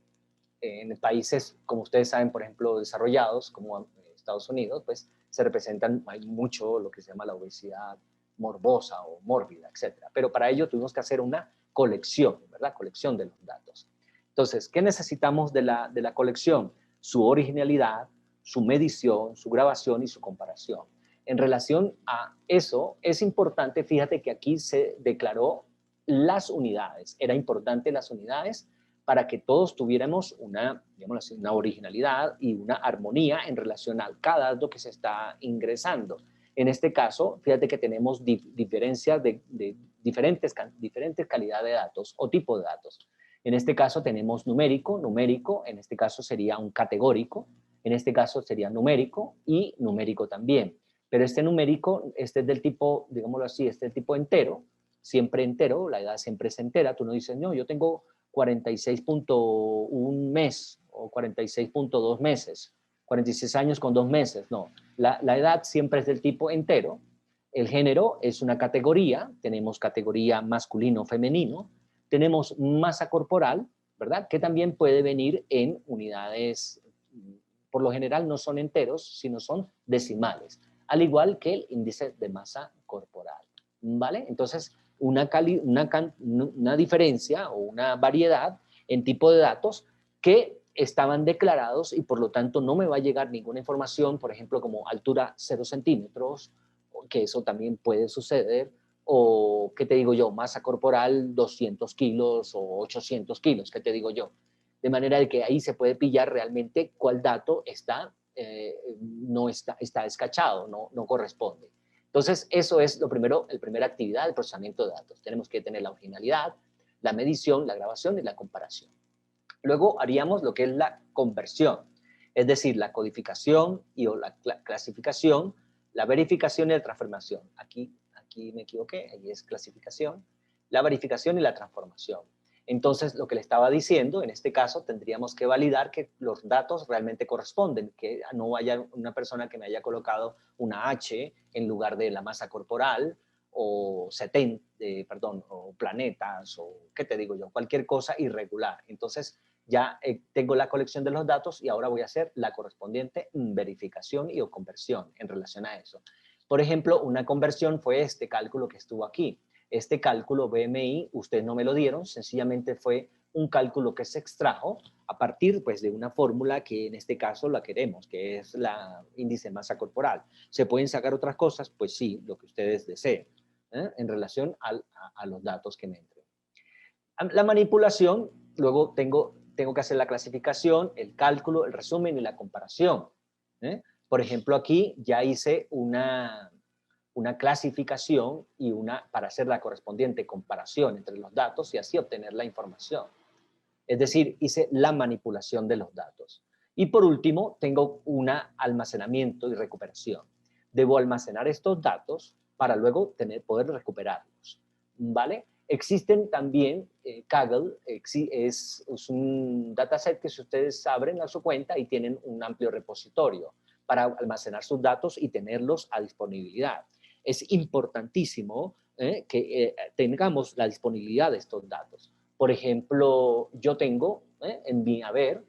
en países, como ustedes saben, por ejemplo, desarrollados, como Estados Unidos, pues se representan, hay mucho lo que se llama la obesidad morbosa o mórbida, etcétera. Pero para ello tuvimos que hacer una colección, ¿verdad? Colección de los datos. Entonces, ¿qué necesitamos de la colección? Su originalidad, su medición, su grabación y su comparación. En relación a eso, es importante, fíjate que aquí se declaró las unidades. Era importante las unidades para que todos tuviéramos una, digamos así, una originalidad y una armonía en relación a cada dato que se está ingresando. En este caso, fíjate que tenemos diferencias de diferentes calidades de datos o tipo de datos. En este caso tenemos numérico, en este caso sería un categórico, en este caso sería numérico y numérico también. Pero este numérico, este es del tipo, digámoslo así, este es del tipo entero, siempre entero, la edad siempre es entera. Tú no dices, no, yo tengo 46.1 mes o 46.2 meses, 46 años con 2 meses, no. La edad siempre es del tipo entero. El género es una categoría, tenemos categoría masculino, femenino, tenemos masa corporal, ¿verdad? Que también puede venir en unidades, por lo general no son enteros, sino son decimales, al igual que el índice de masa corporal, ¿vale? Entonces, una diferencia o una variedad en tipo de datos que estaban declarados y por lo tanto no me va a llegar ninguna información, por ejemplo, como altura 0 centímetros, que eso también puede suceder, o, ¿qué te digo yo? Masa corporal 200 kilos o 800 kilos, ¿qué te digo yo? De manera de que ahí se puede pillar realmente cuál dato no está descachado, no corresponde. Entonces, eso es lo primero, la primera actividad del procesamiento de datos. Tenemos que tener la originalidad, la medición, la grabación y la comparación. Luego haríamos lo que es la conversión, es decir, la codificación y o la clasificación, la verificación y la transformación. Aquí me equivoqué, ahí es clasificación, la verificación y la transformación. Entonces, lo que le estaba diciendo, en este caso, tendríamos que validar que los datos realmente corresponden, que no haya una persona que me haya colocado una H en lugar de la masa corporal, o o planetas, o qué te digo yo, cualquier cosa irregular. Entonces, ya tengo la colección de los datos y ahora voy a hacer la correspondiente verificación y o conversión en relación a eso. Por ejemplo, una conversión fue este cálculo que estuvo aquí. Este cálculo BMI, ustedes no me lo dieron, sencillamente fue un cálculo que se extrajo a partir pues, de una fórmula que en este caso la queremos, que es la índice de masa corporal. ¿Se pueden sacar otras cosas? Pues sí, lo que ustedes deseen, en relación a los datos que me entren. La manipulación, luego tengo que hacer la clasificación, el cálculo, el resumen y la comparación. Por ejemplo, aquí ya hice una clasificación y para hacer la correspondiente comparación entre los datos y así obtener la información. Es decir, hice la manipulación de los datos. Y por último, tengo un almacenamiento y recuperación. Debo almacenar estos datos para luego poder recuperarlos, ¿vale? Existen también, Kaggle es un dataset que si ustedes abren a su cuenta y tienen un amplio repositorio para almacenar sus datos y tenerlos a disponibilidad. Es importantísimo que tengamos la disponibilidad de estos datos. Por ejemplo, yo tengo en mi haber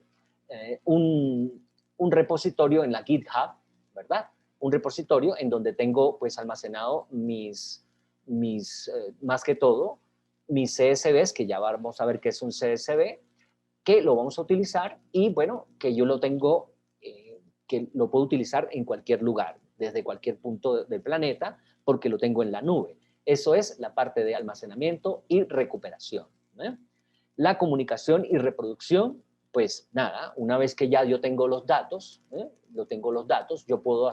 un repositorio en la GitHub, ¿verdad? Un repositorio en donde tengo pues almacenado más que todo, mis CSVs, que ya vamos a ver qué es un CSV, que lo vamos a utilizar y bueno, que yo lo tengo, que lo puedo utilizar en cualquier lugar, desde cualquier punto del planeta, porque lo tengo en la nube. Eso es la parte de almacenamiento y recuperación, ¿eh? La comunicación y reproducción, pues nada, una vez que ya yo tengo los datos, yo puedo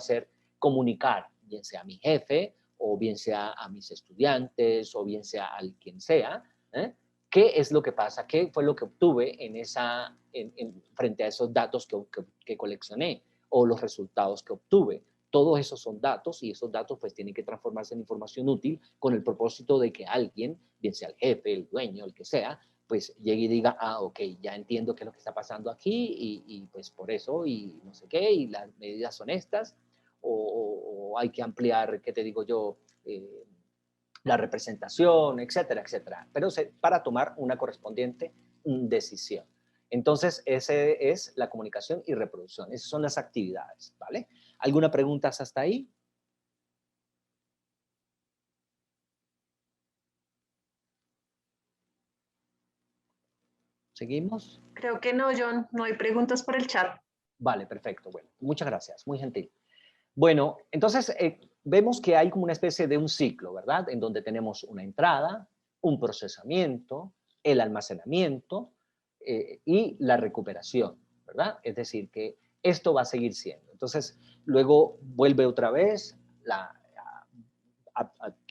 comunicar, bien sea a mi jefe, o bien sea a mis estudiantes, o bien sea a quien sea, ¿eh? ¿Qué es lo que pasa? ¿Qué fue lo que obtuve frente a esos datos que coleccioné? O los resultados que obtuve. Todos esos son datos y esos datos pues tienen que transformarse en información útil con el propósito de que alguien, bien sea el jefe, el dueño, el que sea, pues llegue y diga, ah, ok, ya entiendo qué es lo que está pasando aquí y pues por eso y no sé qué, y las medidas son estas, o hay que ampliar, ¿qué te digo yo? La representación, etcétera, etcétera, pero para tomar una correspondiente decisión. Entonces, ese es la comunicación y reproducción. Esas son las actividades, ¿vale? ¿Alguna pregunta hasta ahí? ¿Seguimos? Creo que no, John, no hay preguntas por el chat. Vale, perfecto. Bueno, muchas gracias, muy gentil. Bueno, entonces vemos que hay como una especie de un ciclo, ¿verdad? En donde tenemos una entrada, un procesamiento, el almacenamiento y la recuperación, ¿verdad? Es decir, que esto va a seguir siendo. Entonces, luego vuelve otra vez,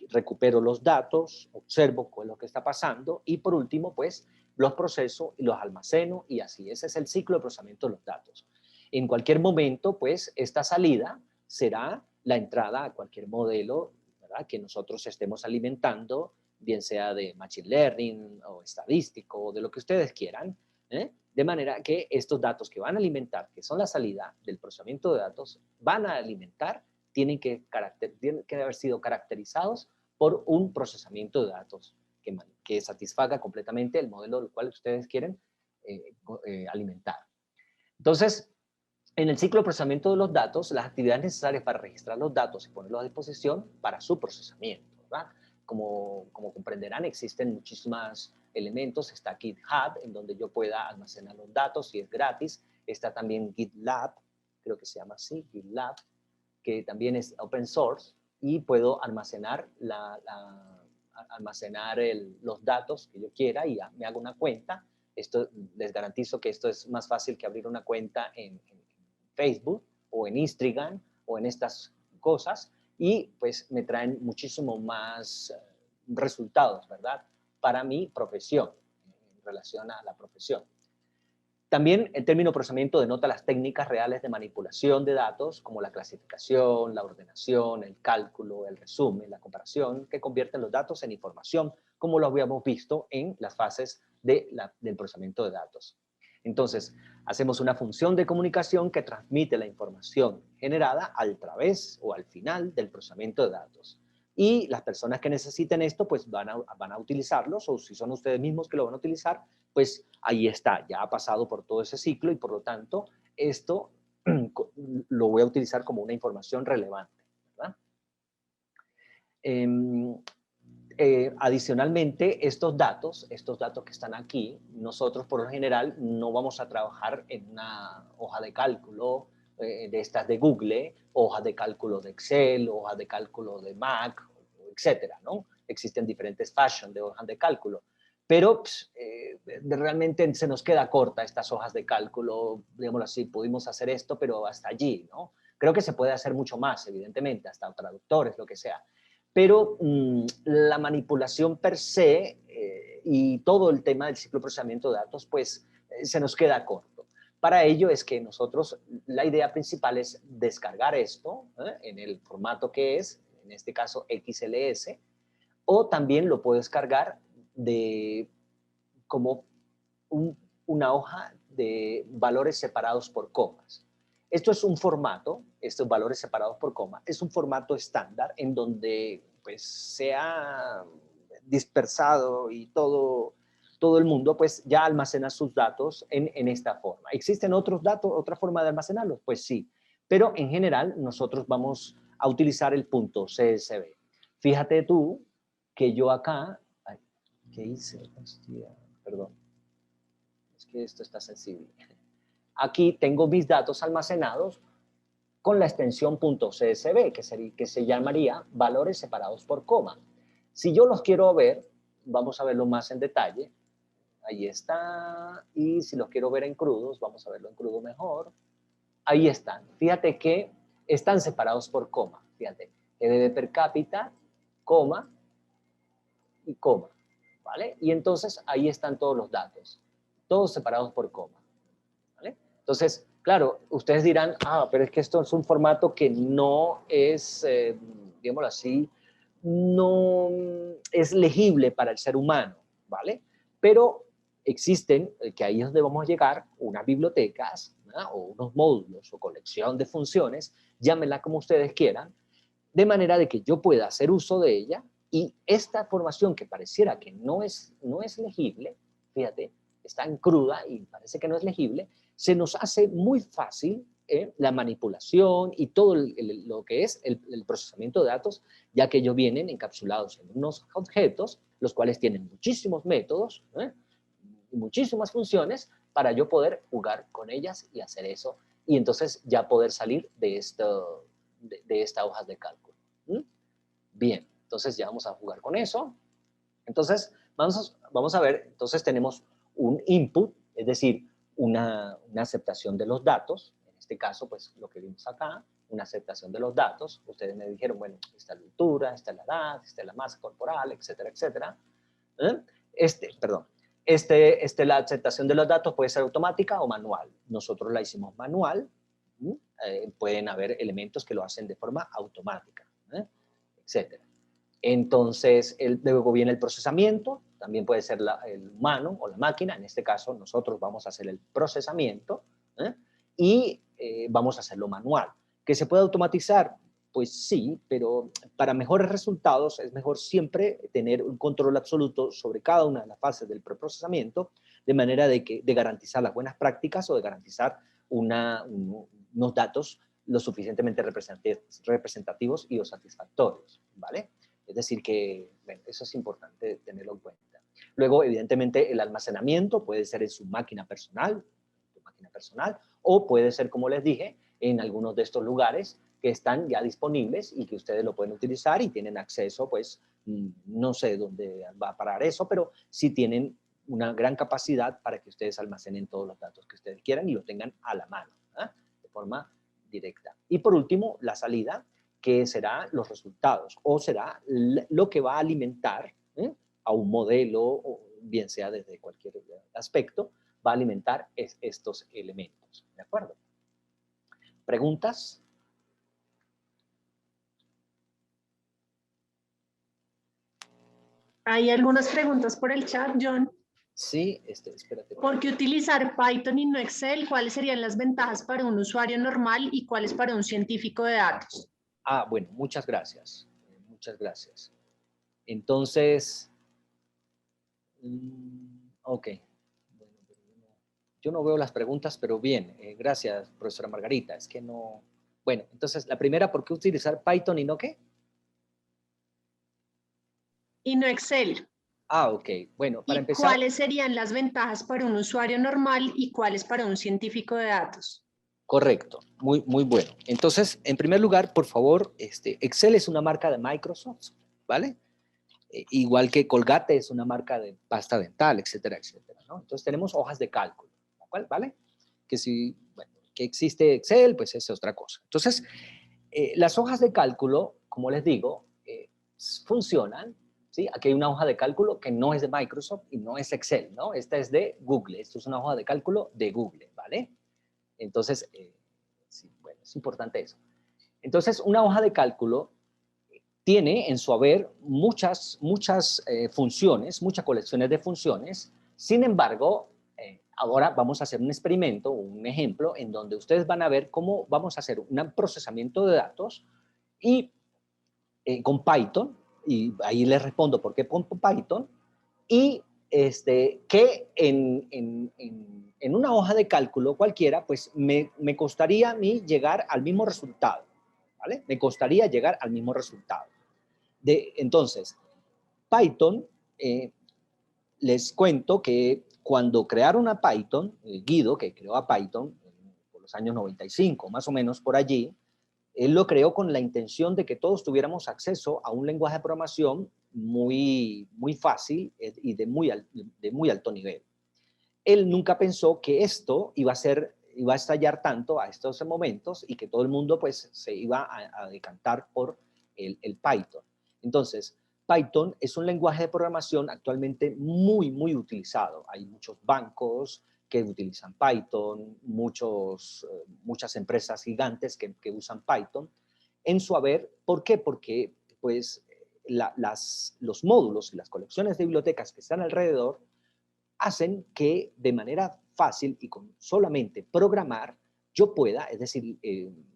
recupero los datos, observo qué es lo que está pasando y por último, pues, los proceso y los almaceno y así. Ese es el ciclo de procesamiento de los datos. En cualquier momento, pues, esta salida será la entrada a cualquier modelo, ¿verdad?, que nosotros estemos alimentando, bien sea de Machine Learning o estadístico o de lo que ustedes quieran, ¿eh? De manera que estos datos que van a alimentar, que son la salida del procesamiento de datos, van a alimentar, tienen que haber sido caracterizados por un procesamiento de datos que satisfaga completamente el modelo del cual ustedes quieren alimentar. Entonces, en el ciclo de procesamiento de los datos, las actividades necesarias para registrar los datos y ponerlos a disposición para su procesamiento, ¿verdad? Como comprenderán, existen muchísimos elementos. Está GitHub, en donde yo pueda almacenar los datos y es gratis. Está también GitLab, creo que se llama así, GitLab, que también es open source y puedo almacenar, los datos que yo quiera y me hago una cuenta. Esto, les garantizo que esto es más fácil que abrir una cuenta en Facebook o en Instagram o en estas cosas y pues me traen muchísimo más resultados, ¿verdad? Para mi profesión, en relación a la profesión. También el término procesamiento denota las técnicas reales de manipulación de datos, como la clasificación, la ordenación, el cálculo, el resumen, la comparación, que convierten los datos en información, como lo habíamos visto en las fases del procesamiento de datos. Entonces, hacemos una función de comunicación que transmite la información generada al través o al final del procesamiento de datos. Y las personas que necesiten esto, pues van a utilizarlos, o si son ustedes mismos que lo van a utilizar, pues ahí está, ya ha pasado por todo ese ciclo y por lo tanto esto lo voy a utilizar como una información relevante, ¿verdad? Adicionalmente, estos datos que están aquí, nosotros por lo general no vamos a trabajar en una hoja de cálculo de estas de Google, hojas de cálculo de Excel, hojas de cálculo de Mac, etcétera, ¿no? Existen diferentes fashion de hojas de cálculo, pero realmente se nos queda corta estas hojas de cálculo, digámoslo así, pudimos hacer esto, pero hasta allí, ¿no? Creo que se puede hacer mucho más, evidentemente, hasta traductores, lo que sea. Pero la manipulación per se y todo el tema del ciclo de procesamiento de datos, pues se nos queda corto. Para ello es que nosotros, la idea principal es descargar esto en el formato que es, en este caso XLS, o también lo puedo descargar como una hoja de valores separados por comas. Esto es un formato, estos valores separados por coma, es un formato estándar en donde pues se ha dispersado y todo el mundo pues ya almacena sus datos en esta forma. ¿Existen otros datos, otra forma de almacenarlos? Pues sí, pero en general nosotros vamos a utilizar el punto CSV. Fíjate tú que yo acá, ¿Qué hice? Hostia, perdón. Es que esto está sensible. Aquí tengo mis datos almacenados con la extensión .csv, que se llamaría valores separados por coma. Si yo los quiero ver, vamos a verlo más en detalle. Ahí está. Y si los quiero ver en crudos, vamos a verlo en crudo mejor. Ahí están. Fíjate que están separados por coma. Fíjate, GDP per cápita, coma y coma. ¿Vale? Y entonces ahí están todos los datos, todos separados por coma. ¿Vale? Entonces, claro, ustedes dirán, pero es que esto es un formato que no es, digámoslo así, no es legible para el ser humano, ¿vale? Pero existen, que ahí es donde vamos a llegar, unas bibliotecas, ¿no? O unos módulos o colección de funciones, llámenla como ustedes quieran, de manera de que yo pueda hacer uso de ella y esta formación que pareciera que no es legible, fíjate, está en cruda y parece que no es legible, se nos hace muy fácil la manipulación y todo lo que es el procesamiento de datos, ya que ellos vienen encapsulados en unos objetos, los cuales tienen muchísimos métodos, y muchísimas funciones, para yo poder jugar con ellas y hacer eso, y entonces ya poder salir de estas hojas de cálculo. Bien, entonces ya vamos a jugar con eso. Entonces, vamos a ver, entonces tenemos un input, es decir, una aceptación de los datos, en este caso, pues lo que vimos acá, una aceptación de los datos. Ustedes me dijeron, bueno, esta es la altura, esta es la edad, esta es la masa corporal, etcétera, etcétera. La aceptación de los datos puede ser automática o manual. Nosotros la hicimos manual. Pueden haber elementos que lo hacen de forma automática, etcétera. Entonces, luego viene el procesamiento, también puede ser el humano o la máquina, en este caso nosotros vamos a hacer el procesamiento y vamos a hacerlo manual. ¿Que se puede automatizar? Pues sí, pero para mejores resultados es mejor siempre tener un control absoluto sobre cada una de las fases del preprocesamiento, de manera de garantizar las buenas prácticas o de garantizar unos datos lo suficientemente representativos y o satisfactorios, ¿vale? Es decir que, bueno, eso es importante tenerlo en cuenta. Luego, evidentemente, el almacenamiento puede ser en su máquina personal, o puede ser, como les dije, en algunos de estos lugares que están ya disponibles y que ustedes lo pueden utilizar y tienen acceso, pues, no sé dónde va a parar eso, pero sí tienen una gran capacidad para que ustedes almacenen todos los datos que ustedes quieran y lo tengan a la mano, de forma directa. Y por último, la salida, que será los resultados o será lo que va a alimentar a un modelo, o bien sea desde cualquier aspecto, va a alimentar estos elementos. ¿De acuerdo? ¿Preguntas? Hay algunas preguntas por el chat, John. Sí, espérate. ¿Por qué utilizar Python y no Excel? ¿Cuáles serían las ventajas para un usuario normal y cuáles para un científico de datos? Bueno, muchas gracias. Muchas gracias. Entonces, ok. Bueno, yo no veo las preguntas, pero bien. Gracias, profesora Margarita. Es que no... Bueno, entonces, la primera, ¿por qué utilizar Python y no qué? Y no Excel. Ok. Bueno, para ¿Y empezar... cuáles serían las ventajas para un usuario normal y cuáles para un científico de datos? Correcto, muy, muy bueno. Entonces, en primer lugar, por favor, Excel es una marca de Microsoft, ¿vale? Igual que Colgate es una marca de pasta dental, etcétera, etcétera, ¿no? Entonces tenemos hojas de cálculo, ¿vale? Que si, bueno, que existe Excel, pues es otra cosa. Entonces, las hojas de cálculo, como les digo, funcionan, ¿sí? Aquí hay una hoja de cálculo que no es de Microsoft y no es Excel, ¿no? Esta es de Google, esto es una hoja de cálculo de Google, ¿vale? Entonces, sí, bueno, es importante eso. Entonces, una hoja de cálculo tiene en su haber muchas funciones, muchas colecciones de funciones. Sin embargo, ahora vamos a hacer un experimento, un ejemplo, en donde ustedes van a ver cómo vamos a hacer un procesamiento de datos y con Python, y ahí les respondo por qué con Python, y que en una hoja de cálculo cualquiera, pues me costaría a mí llegar al mismo resultado, ¿vale? Me costaría llegar al mismo resultado. Entonces, Python les cuento que cuando crearon a Python, Guido, que creó a Python por los años 95, más o menos por allí, él lo creó con la intención de que todos tuviéramos acceso a un lenguaje de programación muy, muy fácil y de muy alto nivel. Él nunca pensó que esto iba a estallar tanto a estos momentos y que todo el mundo pues se iba a decantar por el Python. Entonces, Python es un lenguaje de programación actualmente muy, muy utilizado. Hay muchos bancos que utilizan Python, muchas empresas gigantes que usan Python en su haber. ¿Por qué? Porque pues, los módulos y las colecciones de bibliotecas que están alrededor hacen que de manera fácil y con solamente programar, yo pueda, es decir,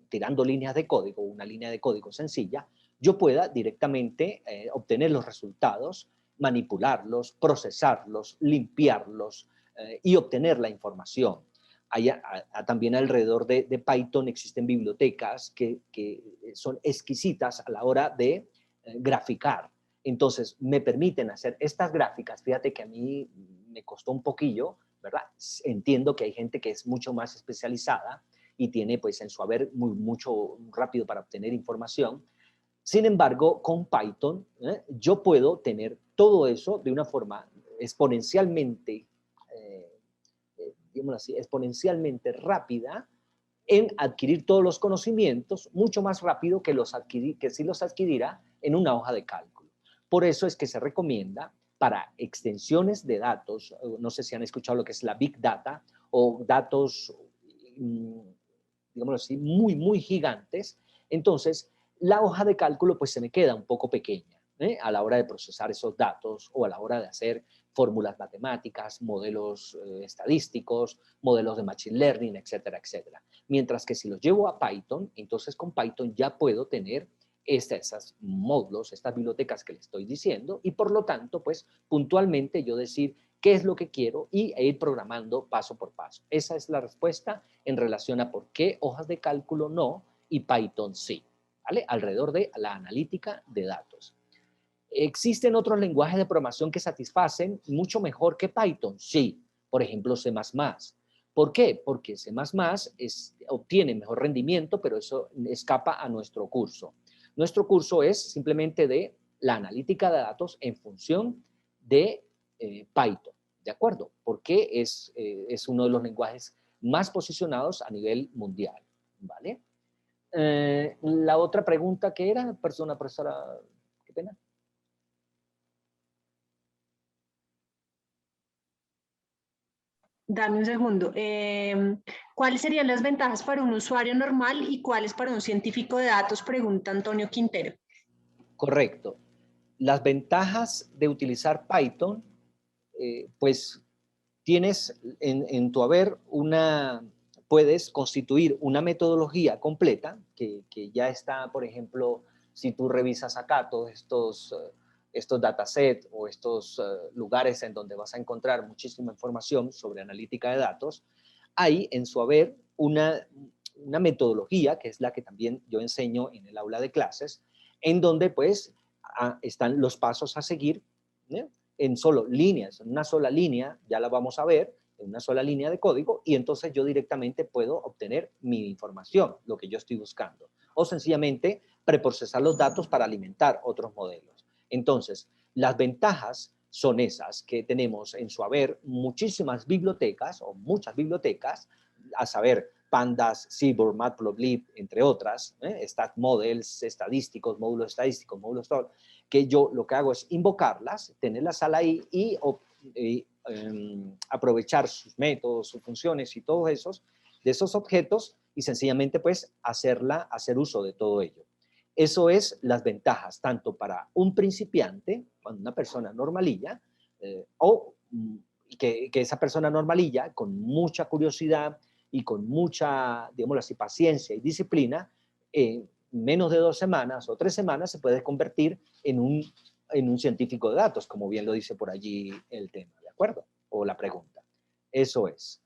tirando líneas de código, una línea de código sencilla, yo pueda directamente obtener los resultados, manipularlos, procesarlos, limpiarlos y obtener la información. También alrededor de Python existen bibliotecas que son exquisitas a la hora de graficar. Entonces, me permiten hacer estas gráficas. Fíjate que a mí me costó un poquillo, ¿verdad? Entiendo que hay gente que es mucho más especializada y tiene pues en su haber mucho rápido para obtener información. Sin embargo, con Python, yo puedo tener todo eso de una forma exponencialmente, digámoslo así, exponencialmente rápida en adquirir todos los conocimientos mucho más rápido que si los adquiriera en una hoja de cálculo. Por eso es que se recomienda para extensiones de datos, no sé si han escuchado lo que es la Big Data o datos, digámoslo así, muy, muy gigantes. Entonces, la hoja de cálculo pues se me queda un poco pequeña a la hora de procesar esos datos o a la hora de hacer fórmulas matemáticas, modelos estadísticos, modelos de machine learning, etcétera, etcétera. Mientras que si los llevo a Python, entonces con Python ya puedo tener esas módulos, estas bibliotecas que le estoy diciendo y por lo tanto, pues puntualmente yo decir qué es lo que quiero e ir programando paso por paso. Esa es la respuesta en relación a por qué hojas de cálculo no y Python sí, ¿vale? Alrededor de la analítica de datos. ¿Existen otros lenguajes de programación que satisfacen mucho mejor que Python? Sí, por ejemplo C++. ¿Por qué? Porque C++ obtiene mejor rendimiento, pero eso escapa a nuestro curso. Nuestro curso es simplemente de la analítica de datos en función de Python, ¿de acuerdo? Porque es uno de los lenguajes más posicionados a nivel mundial, ¿vale? La otra pregunta que era, profesora, qué pena. Dame un segundo. ¿Cuáles serían las ventajas para un usuario normal y cuáles para un científico de datos? Pregunta Antonio Quintero. Correcto. Las ventajas de utilizar Python, pues tienes en tu haber puedes constituir una metodología completa que ya está, por ejemplo, si tú revisas acá todos estos datasets o estos lugares en donde vas a encontrar muchísima información sobre analítica de datos, hay en su haber una metodología que es la que también yo enseño en el aula de clases, en donde pues están los pasos a seguir, ¿eh? En solo líneas, en una sola línea, ya la vamos a ver, en una sola línea de código, y entonces yo directamente puedo obtener mi información, lo que yo estoy buscando, o sencillamente preprocesar los datos para alimentar otros modelos. Entonces, las ventajas son esas, que tenemos en su haber muchísimas bibliotecas, o muchas bibliotecas, a saber, Pandas, Seaborn, Matplotlib, entre otras, stat models, estadísticos, módulos, que yo lo que hago es invocarlas, tenerlas ahí y aprovechar sus métodos, sus funciones y todos de esos objetos y sencillamente pues hacer uso de todo ello. Eso es las ventajas, tanto para un principiante, cuando una persona normalilla, o que esa persona normalilla, con mucha curiosidad y con mucha, digámoslo así, paciencia y disciplina, menos de 2 semanas o 3 semanas se puede convertir en un científico de datos, como bien lo dice por allí el tema, ¿de acuerdo? O la pregunta. Eso es.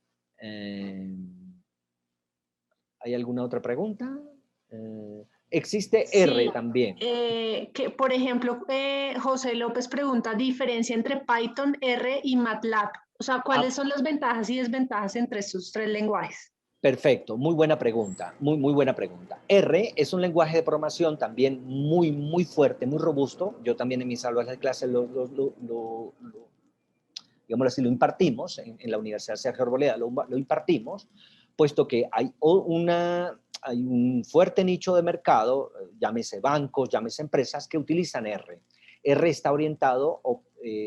¿Hay alguna otra pregunta? Existe Sí, R también. que por ejemplo, José López pregunta, diferencia entre Python, R y MATLAB. O sea, ¿cuáles Ah, son las ventajas y desventajas entre estos tres lenguajes? perfecto, muy buena pregunta, muy buena pregunta. R es un lenguaje de programación también muy fuerte, muy robusto. Yo también en mis aulas de clase digámoslo así, lo impartimos en la Universidad Sergio Arboleda, lo impartimos, puesto que hay un fuerte nicho de mercado, llámese bancos, llámese empresas, que utilizan R. R está orientado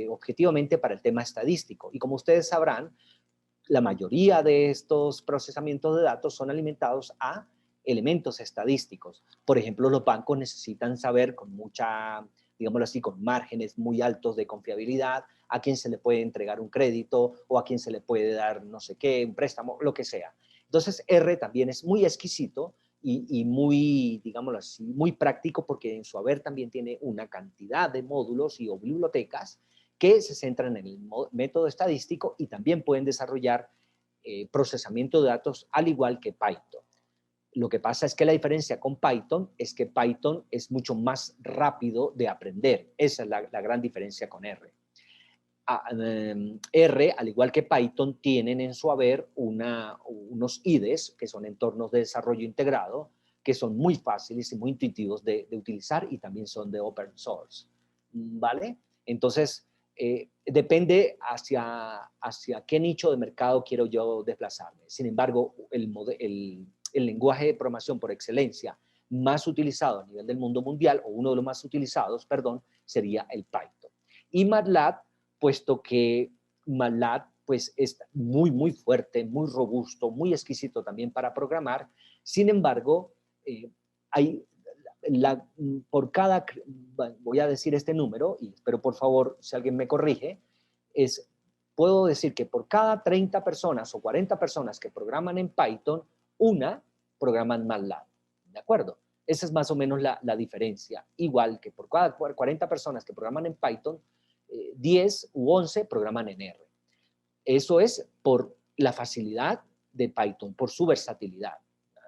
objetivamente para el tema estadístico. Y como ustedes sabrán, la mayoría de estos procesamientos de datos son alimentados a elementos estadísticos. Por ejemplo, los bancos necesitan saber con mucha, digámoslo así, con márgenes muy altos de confiabilidad, a quién se le puede entregar un crédito o a quién se le puede dar no sé qué, un préstamo, lo que sea. Entonces, R también es muy exquisito y muy, digámoslo así, muy práctico, porque en su haber también tiene una cantidad de módulos o bibliotecas que se centran en el método estadístico y también pueden desarrollar procesamiento de datos al igual que Python. Lo que pasa es que la diferencia con Python es que Python es mucho más rápido de aprender. Esa es la gran diferencia con R. R, al igual que Python, tienen en su haber unos IDEs, que son entornos de desarrollo integrado, que son muy fáciles y muy intuitivos de utilizar y también son de open source. ¿Vale? Entonces, depende hacia qué nicho de mercado quiero yo desplazarme. Sin embargo, el lenguaje de programación por excelencia más utilizado a nivel del mundo mundial, o uno de los más utilizados, perdón, sería el Python. Y MATLAB, puesto que MATLAB pues, es muy fuerte, muy robusto, muy exquisito también para programar. Sin embargo, hay por cada, voy a decir este número, pero por favor, si alguien me corrige, puedo decir que por cada 30 personas o 40 personas que programan en Python, una programa en MATLAB. ¿De acuerdo? Esa es más o menos la diferencia. Igual que por cada 40 personas que programan en Python, 10 u 11 programan en R. Eso es por la facilidad de Python, por su versatilidad.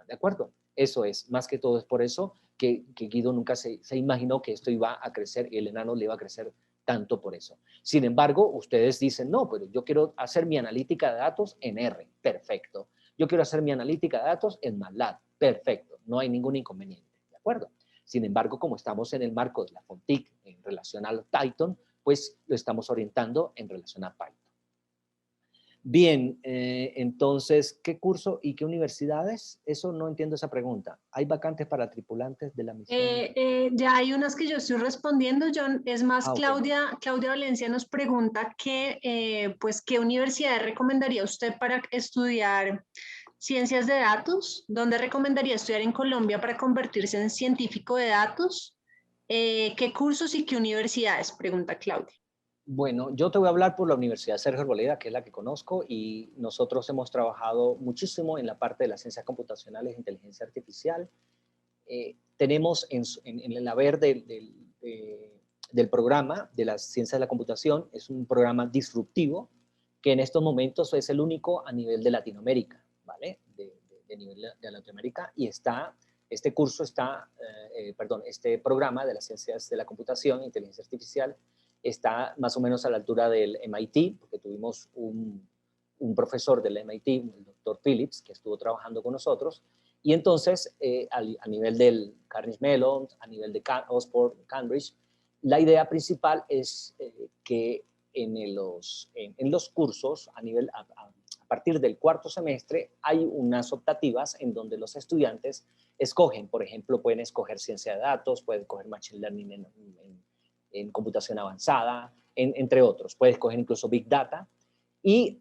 ¿De acuerdo? Eso es, más que todo es por eso que Guido nunca se imaginó que esto iba a crecer y el enano le iba a crecer tanto por eso. Sin embargo, ustedes dicen, no, pero yo quiero hacer mi analítica de datos en R. Perfecto. Yo quiero hacer mi analítica de datos en MATLAB. Perfecto. No hay ningún inconveniente. ¿De acuerdo? Sin embargo, como estamos en el marco de la FONTIC en relación al Python, pues lo estamos orientando en relación a Python. Bien, entonces, ¿qué curso y qué universidades? Eso no entiendo esa pregunta. ¿Hay vacantes para tripulantes de la misión? Ya hay unas que yo estoy respondiendo, John. Es más, Ok. Claudia Valencia nos pregunta pues, ¿qué universidad recomendaría usted para estudiar ciencias de datos? ¿Dónde recomendaría estudiar en Colombia para convertirse en científico de datos? ¿Qué cursos y qué universidades? Pregunta Claudia. Bueno, yo te voy a hablar por la Universidad Sergio Arboleda, que es la que conozco, y nosotros hemos trabajado muchísimo en la parte de las ciencias computacionales e inteligencia artificial. Tenemos en el haber del programa de las ciencias de la computación, es un programa disruptivo, que en estos momentos es el único a nivel de Latinoamérica, ¿vale? De nivel de Latinoamérica, y este curso este programa de las ciencias de la computación e inteligencia artificial está más o menos a la altura del MIT, porque tuvimos un profesor del MIT, el doctor Phillips, que estuvo trabajando con nosotros, y entonces a nivel del Carnegie Mellon, a nivel de Oxford, Cambridge, la idea principal es que en los cursos, a partir del cuarto semestre, hay unas optativas en donde los estudiantes escogen, por ejemplo, pueden escoger ciencia de datos, pueden escoger machine learning en computación avanzada, entre otros. Puedes escoger incluso Big Data. Y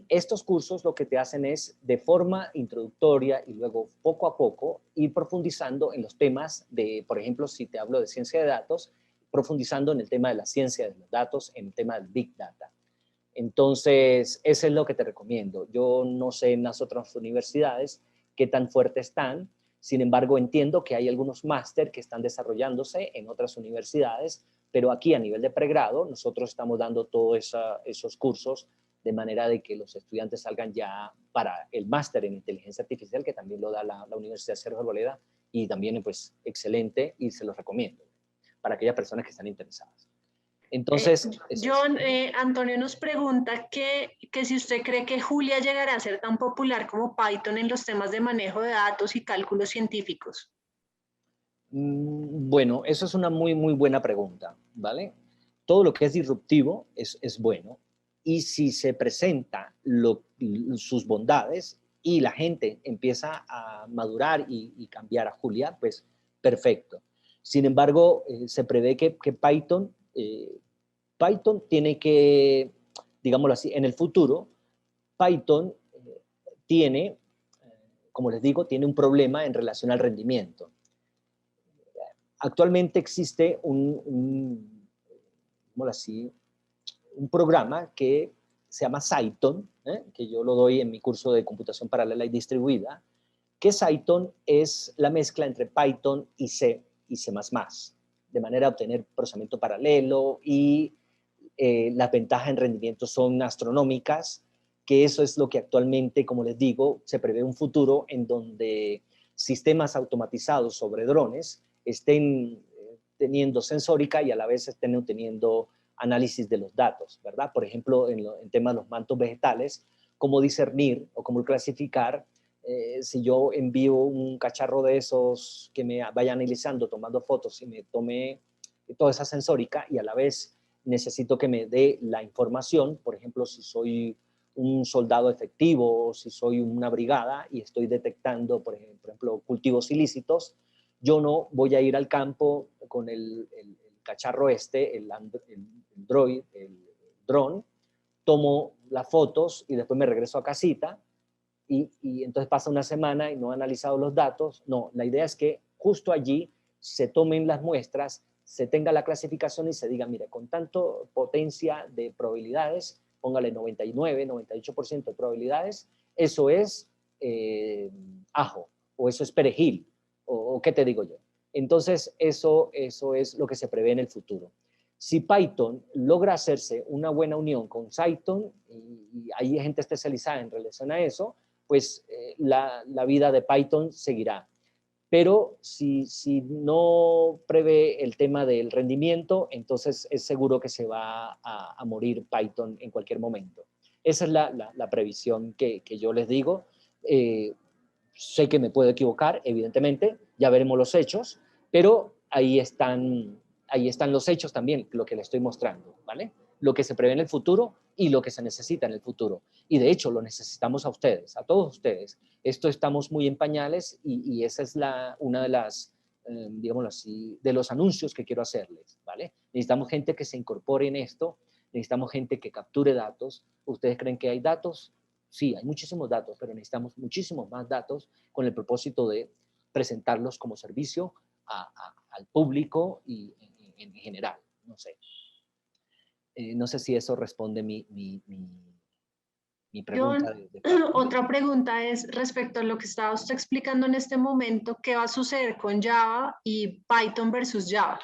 estos cursos lo que te hacen es, de forma introductoria y luego poco a poco, ir profundizando en los temas de, por ejemplo, si te hablo de ciencia de datos, profundizando en el tema de la ciencia de los datos, en el tema del Big Data. Entonces, eso es lo que te recomiendo. Yo no sé en las otras universidades qué tan fuertes están. Sin embargo, entiendo que hay algunos máster que están desarrollándose en otras universidades, pero aquí a nivel de pregrado nosotros estamos dando todos esos cursos de manera de que los estudiantes salgan ya para el máster en inteligencia artificial, que también lo da la Universidad Sergio Arboleda, y también pues excelente y se los recomiendo para aquellas personas que están interesadas. Entonces, John, Antonio nos pregunta que si usted cree que Julia llegará a ser tan popular como Python en los temas de manejo de datos y cálculos científicos. Bueno, eso es una muy, muy buena pregunta, ¿vale? Todo lo que es disruptivo es bueno, y si se presenta sus bondades y la gente empieza a madurar y cambiar a Julia, pues perfecto. Sin embargo, se prevé que Python tiene que, digámoslo así, en el futuro, Python tiene, como les digo, tiene un problema en relación al rendimiento. Actualmente existe así, un programa que se llama Cython, que yo lo doy en mi curso de computación paralela y distribuida, que Cython es la mezcla entre Python y C y C++, de manera de obtener procesamiento paralelo, y las ventajas en rendimiento son astronómicas, que eso es lo que actualmente, como les digo, se prevé un futuro en donde sistemas automatizados sobre drones estén teniendo sensórica y a la vez estén teniendo análisis de los datos, ¿verdad? Por ejemplo, en temas de los mantos vegetales, cómo discernir o cómo clasificar si yo envío un cacharro de esos que me vaya analizando, tomando fotos y me tome toda esa sensórica, y a la vez necesito que me dé la información, por ejemplo, si soy un soldado efectivo, si soy una brigada y estoy detectando, por ejemplo, cultivos ilícitos, yo no voy a ir al campo con el cacharro el droid, el dron, tomo las fotos y después me regreso a casita y entonces pasa una semana y no he analizado los datos. No, la idea es que justo allí se tomen las muestras, se tenga la clasificación y se diga, mire, con tanto potencia de probabilidades, póngale 99, 98% de probabilidades, eso es ajo, o eso es perejil, o qué te digo yo. Entonces, eso es lo que se prevé en el futuro. Si Python logra hacerse una buena unión con Cython, y hay gente especializada en relación a eso, pues la vida de Python seguirá. Pero si no prevé el tema del rendimiento, entonces es seguro que se va a morir Python en cualquier momento. Esa es la previsión que yo les digo. Sé que me puedo equivocar, evidentemente, ya veremos los hechos, pero ahí están los hechos también, lo que les estoy mostrando, ¿vale? Lo que se prevé en el futuro y lo que se necesita en el futuro. Y de hecho lo necesitamos a ustedes, a todos ustedes. Esto estamos muy en pañales y esa es una de las, digámoslo así, de los anuncios que quiero hacerles, ¿vale? Necesitamos gente que se incorpore en esto, necesitamos gente que capture datos. ¿Ustedes creen que hay datos? Sí, hay muchísimos datos, pero necesitamos muchísimos más datos con el propósito de presentarlos como servicio al público y en general, no sé. No sé si eso responde mi pregunta. Otra pregunta es respecto a lo que estaba usted explicando en este momento, ¿qué va a suceder con Java y Python versus Java?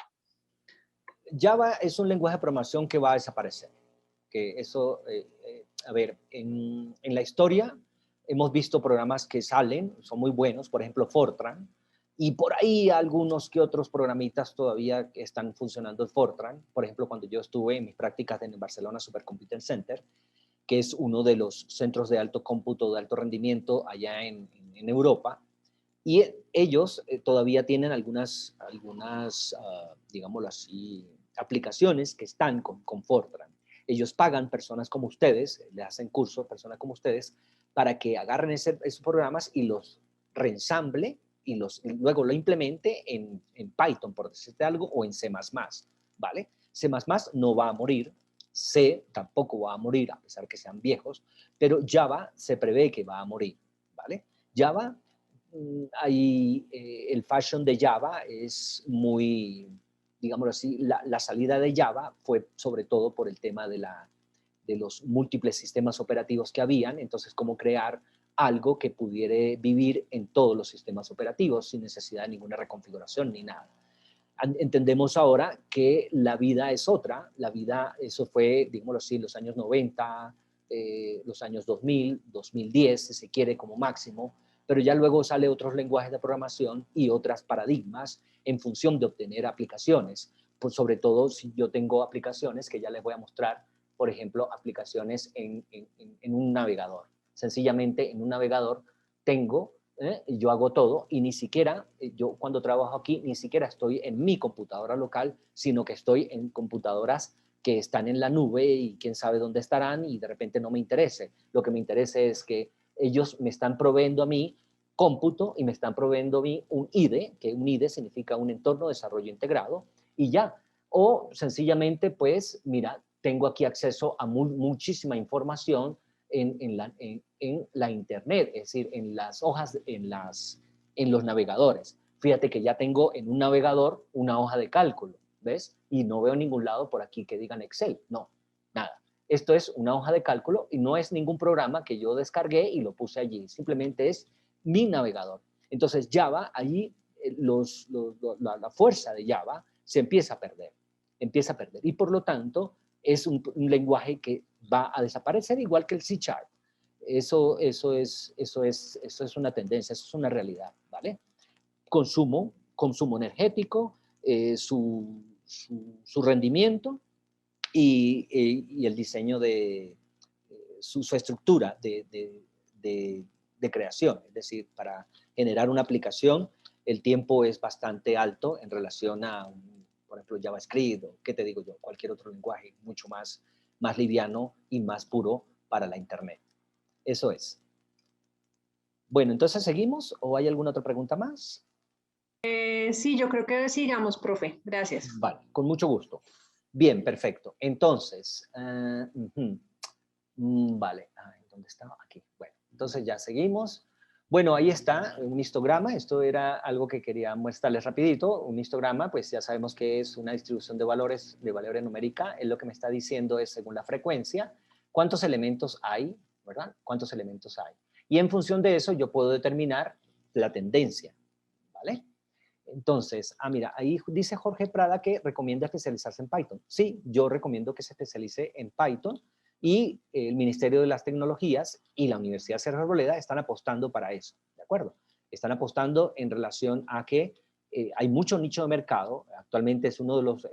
Java es un lenguaje de programación que va a desaparecer. Que eso, a ver, en la historia hemos visto programas que salen, son muy buenos, por ejemplo, Fortran, y por ahí algunos que otros programitas todavía que están funcionando en Fortran. Por ejemplo, cuando yo estuve en mis prácticas en el Barcelona Supercomputing Center, que es uno de los centros de alto cómputo, de alto rendimiento allá en Europa, y ellos todavía tienen algunas digámoslo así, aplicaciones que están con Fortran. Ellos pagan personas como ustedes, le hacen cursos personas como ustedes, para que agarren esos programas y los reensamble y luego lo implemente en Python, por decirte algo, o en C++, ¿vale? C++ no va a morir, C tampoco va a morir, a pesar que sean viejos, pero Java se prevé que va a morir, ¿vale? Java, el fashion de Java es muy, digámoslo así, la salida de Java fue sobre todo por el tema de los múltiples sistemas operativos que habían, entonces cómo crear algo que pudiera vivir en todos los sistemas operativos sin necesidad de ninguna reconfiguración ni nada. Entendemos ahora que la vida es otra, la vida, eso fue, digámoslo así, los años 90, los años 2000, 2010, si se quiere, como máximo, pero ya luego sale otros lenguajes de programación y otras paradigmas en función de obtener aplicaciones. Pues sobre todo si yo tengo aplicaciones que ya les voy a mostrar, por ejemplo, aplicaciones en un navegador. Sencillamente en un navegador yo hago todo y ni siquiera, yo cuando trabajo aquí, ni siquiera estoy en mi computadora local, sino que estoy en computadoras que están en la nube y quién sabe dónde estarán y de repente no me interese. Lo que me interesa es que ellos me están proveyendo a mí cómputo y me están proveyendo a mí un IDE, que un IDE significa un entorno de desarrollo integrado, y ya. O sencillamente, pues, mira, tengo aquí acceso a muchísima información en la internet, es decir, en las hojas, en los navegadores. Fíjate que ya tengo en un navegador una hoja de cálculo, ¿ves? Y no veo en ningún lado por aquí que digan Excel, no, nada. Esto es una hoja de cálculo y no es ningún programa que yo descargué y lo puse allí, simplemente es mi navegador. Entonces Java, allí la fuerza de Java se empieza a perder, y por lo tanto es un lenguaje que va a desaparecer igual que el C#. Eso es una tendencia, eso es una realidad, ¿vale? Consumo energético, su rendimiento y el diseño de su estructura de creación. Es decir, para generar una aplicación, el tiempo es bastante alto en relación a, por ejemplo, JavaScript o, ¿qué te digo yo? Cualquier otro lenguaje mucho más liviano y más puro para la Internet. Eso es. Bueno, entonces, ¿seguimos o hay alguna otra pregunta más? Sí, yo creo que sigamos, profe. Gracias. Vale, con mucho gusto. Bien, perfecto. Entonces, vale, ¿dónde estaba? Aquí. Bueno, entonces ya seguimos. Bueno, ahí está un histograma. Esto era algo que quería mostrarles rapidito. Un histograma, pues ya sabemos que es una distribución de valores numérica. Es lo que me está diciendo es según la frecuencia, cuántos elementos hay, ¿verdad? Cuántos elementos hay. Y en función de eso yo puedo determinar la tendencia, ¿vale? Entonces, mira, ahí dice Jorge Prada que recomienda especializarse en Python. Sí, yo recomiendo que se especialice en Python y el Ministerio de las Tecnologías y la Universidad Sergio Arboleda están apostando para eso, ¿de acuerdo? Están apostando en relación a que hay mucho nicho de mercado. Actualmente es uno de los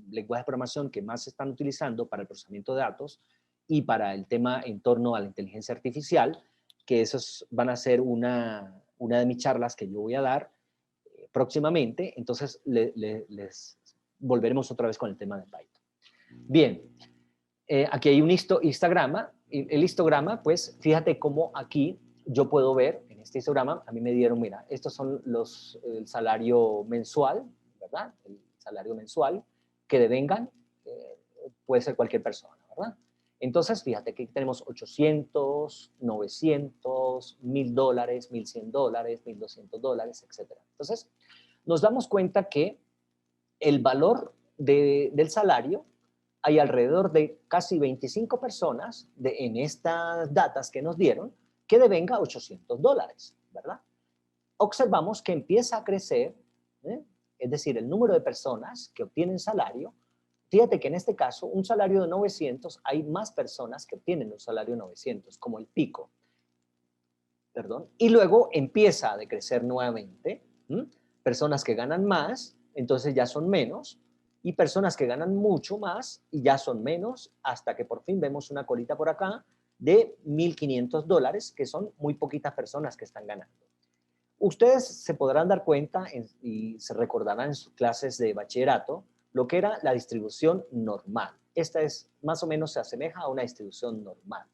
lenguajes de programación que más se están utilizando para el procesamiento de datos y para el tema en torno a la inteligencia artificial, que esos van a ser una de mis charlas que yo voy a dar próximamente. Entonces les volveremos otra vez con el tema de Python. Bien, aquí hay un histograma. El histograma, pues fíjate cómo aquí yo puedo ver, en este histograma, a mí me dieron, mira, estos son el salario mensual, ¿verdad? El salario mensual que devengan, puede ser cualquier persona, ¿verdad? Entonces, fíjate que tenemos 800, 900, $1,000, $1,100, $1,200, etc. Entonces, nos damos cuenta que el valor del salario, hay alrededor de casi 25 personas en estas datas que nos dieron que devenga $800, ¿verdad? Observamos que empieza a crecer, es decir, el número de personas que obtienen salario. Fíjate que en este caso, un salario de 900, hay más personas que obtienen un salario de 900, como el pico. Perdón. Y luego empieza a decrecer nuevamente. Personas que ganan más, entonces ya son menos, y personas que ganan mucho más y ya son menos, hasta que por fin vemos una colita por acá de $1,500, que son muy poquitas personas que están ganando. Ustedes se podrán dar cuenta y se recordarán en sus clases de bachillerato lo que era la distribución normal. Esta es, más o menos se asemeja a una distribución normal.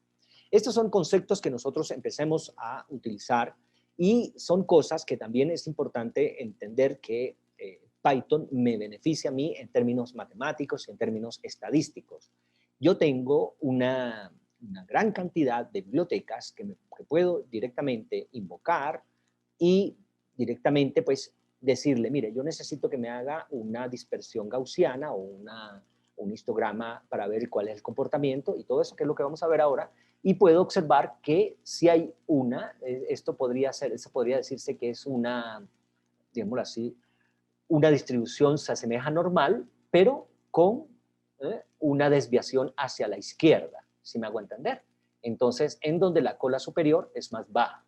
Estos son conceptos que nosotros empecemos a utilizar y son cosas que también es importante entender que Python me beneficia a mí en términos matemáticos y en términos estadísticos. Yo tengo una gran cantidad de bibliotecas que puedo directamente invocar y directamente pues decirle, mire, yo necesito que me haga una dispersión gaussiana o un histograma para ver cuál es el comportamiento y todo eso, que es lo que vamos a ver ahora, y puedo observar que si hay esto podría decirse que es una, digámoslo así, una distribución se asemeja normal, pero con una desviación hacia la izquierda, si me hago entender. Entonces, en donde la cola superior es más baja.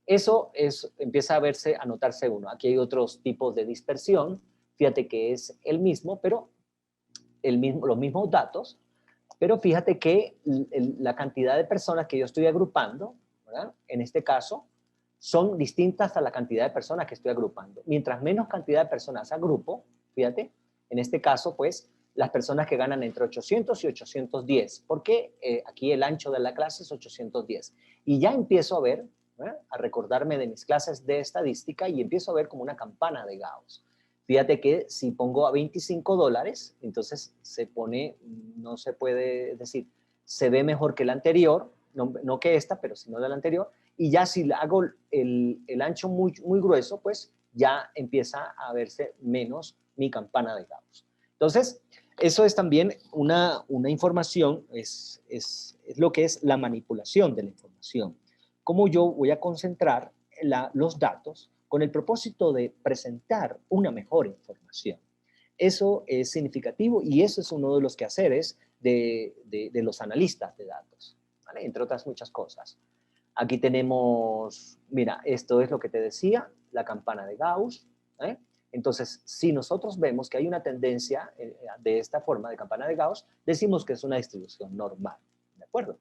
Eso empieza a verse, a notarse uno. Aquí hay otros tipos de dispersión. Fíjate que es el mismo, pero los mismos datos, pero fíjate que la cantidad de personas que yo estoy agrupando, ¿verdad? En este caso, son distintas a la cantidad de personas que estoy agrupando. Mientras menos cantidad de personas agrupo, fíjate, en este caso, pues, las personas que ganan entre 800 y 810, porque aquí el ancho de la clase es 810. Y ya empiezo a ver, ¿verdad? A recordarme de mis clases de estadística y empiezo a ver como una campana de Gauss. Fíjate que si pongo a $25, entonces se pone, no se puede decir, se ve mejor que la anterior, no que esta, pero sino la anterior, y ya si hago el ancho muy, muy grueso, pues ya empieza a verse menos mi campana de Gauss. Entonces, eso es también una información, es lo que es la manipulación de la información. Cómo yo voy a concentrar los datos con el propósito de presentar una mejor información. Eso es significativo y eso es uno de los quehaceres de los analistas de datos, ¿vale? Entre otras muchas cosas. Aquí tenemos, mira, esto es lo que te decía, la campana de Gauss, ¿eh? Entonces, si nosotros vemos que hay una tendencia de esta forma de campana de Gauss, decimos que es una distribución normal, ¿de acuerdo?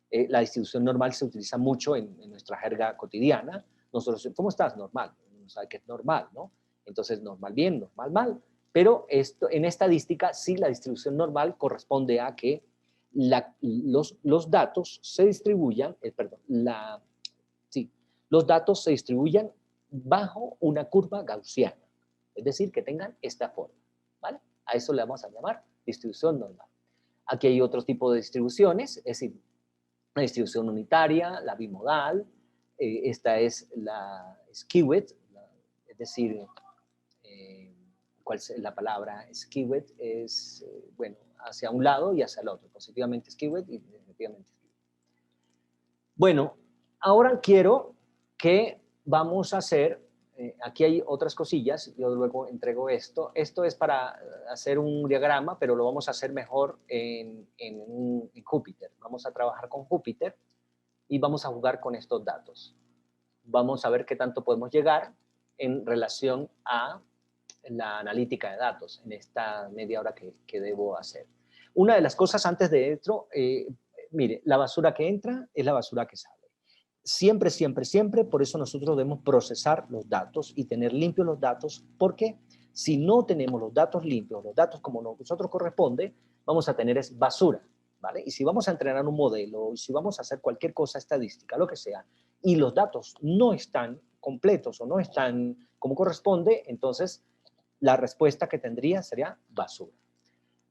La distribución normal se utiliza mucho en nuestra jerga cotidiana. Nosotros, ¿cómo estás? Normal. Uno sabe que es normal, ¿no? Entonces, normal bien, normal mal. Pero en estadística, sí, la distribución normal corresponde a que los datos se distribuyan, sí, los datos se distribuyan bajo una curva gaussiana. Es decir, que tengan esta forma, ¿vale? A eso le vamos a llamar distribución normal. Aquí hay otro tipo de distribuciones, es decir, la distribución unitaria, la bimodal, esta es la skewed, es decir, ¿cuál es la palabra skewed? Es, bueno, hacia un lado y hacia el otro, positivamente skewed y negativamente skewed. Bueno, ahora quiero que vamos a hacer, aquí hay otras cosillas, yo luego entrego esto. Esto es para hacer un diagrama, pero lo vamos a hacer mejor en Júpiter. Vamos a trabajar con Júpiter y vamos a jugar con estos datos. Vamos a ver qué tanto podemos llegar en relación a la analítica de datos en esta media hora que debo hacer. Una de las cosas antes de dentro, mire, la basura que entra es la basura que sale. Siempre, siempre, siempre, por eso nosotros debemos procesar los datos y tener limpios los datos, porque si no tenemos los datos limpios, los datos como nosotros corresponde, vamos a tener es basura, ¿vale? Y si vamos a entrenar un modelo, y si vamos a hacer cualquier cosa estadística, lo que sea, y los datos no están completos o no están como corresponde, entonces la respuesta que tendría sería basura.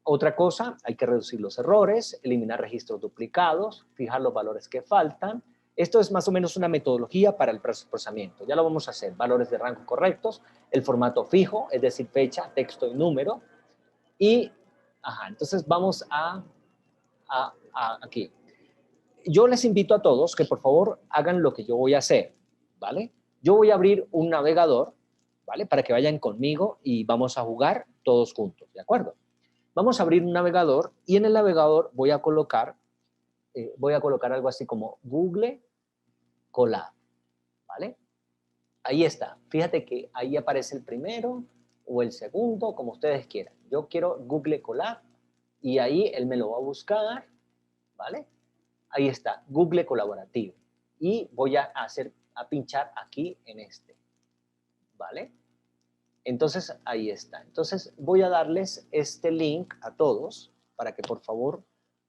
Otra cosa, hay que reducir los errores, eliminar registros duplicados, fijar los valores que faltan. Esto es más o menos una metodología para el procesamiento. Ya lo vamos a hacer. Valores de rango correctos, el formato fijo, es decir, fecha, texto y número. Y, entonces vamos aquí. Yo les invito a todos que por favor hagan lo que yo voy a hacer, ¿vale? Yo voy a abrir un navegador, ¿vale? Para que vayan conmigo y vamos a jugar todos juntos, ¿de acuerdo? Vamos a abrir un navegador y en el navegador voy a colocar algo así como Google Colab, ¿vale? Ahí está. Fíjate que ahí aparece el primero o el segundo, como ustedes quieran. Yo quiero Google Colab y ahí él me lo va a buscar, ¿vale? Ahí está, Google Colaborativo. Y voy a pinchar aquí en este, ¿vale? Entonces, ahí está. Entonces, voy a darles este link a todos para que por favor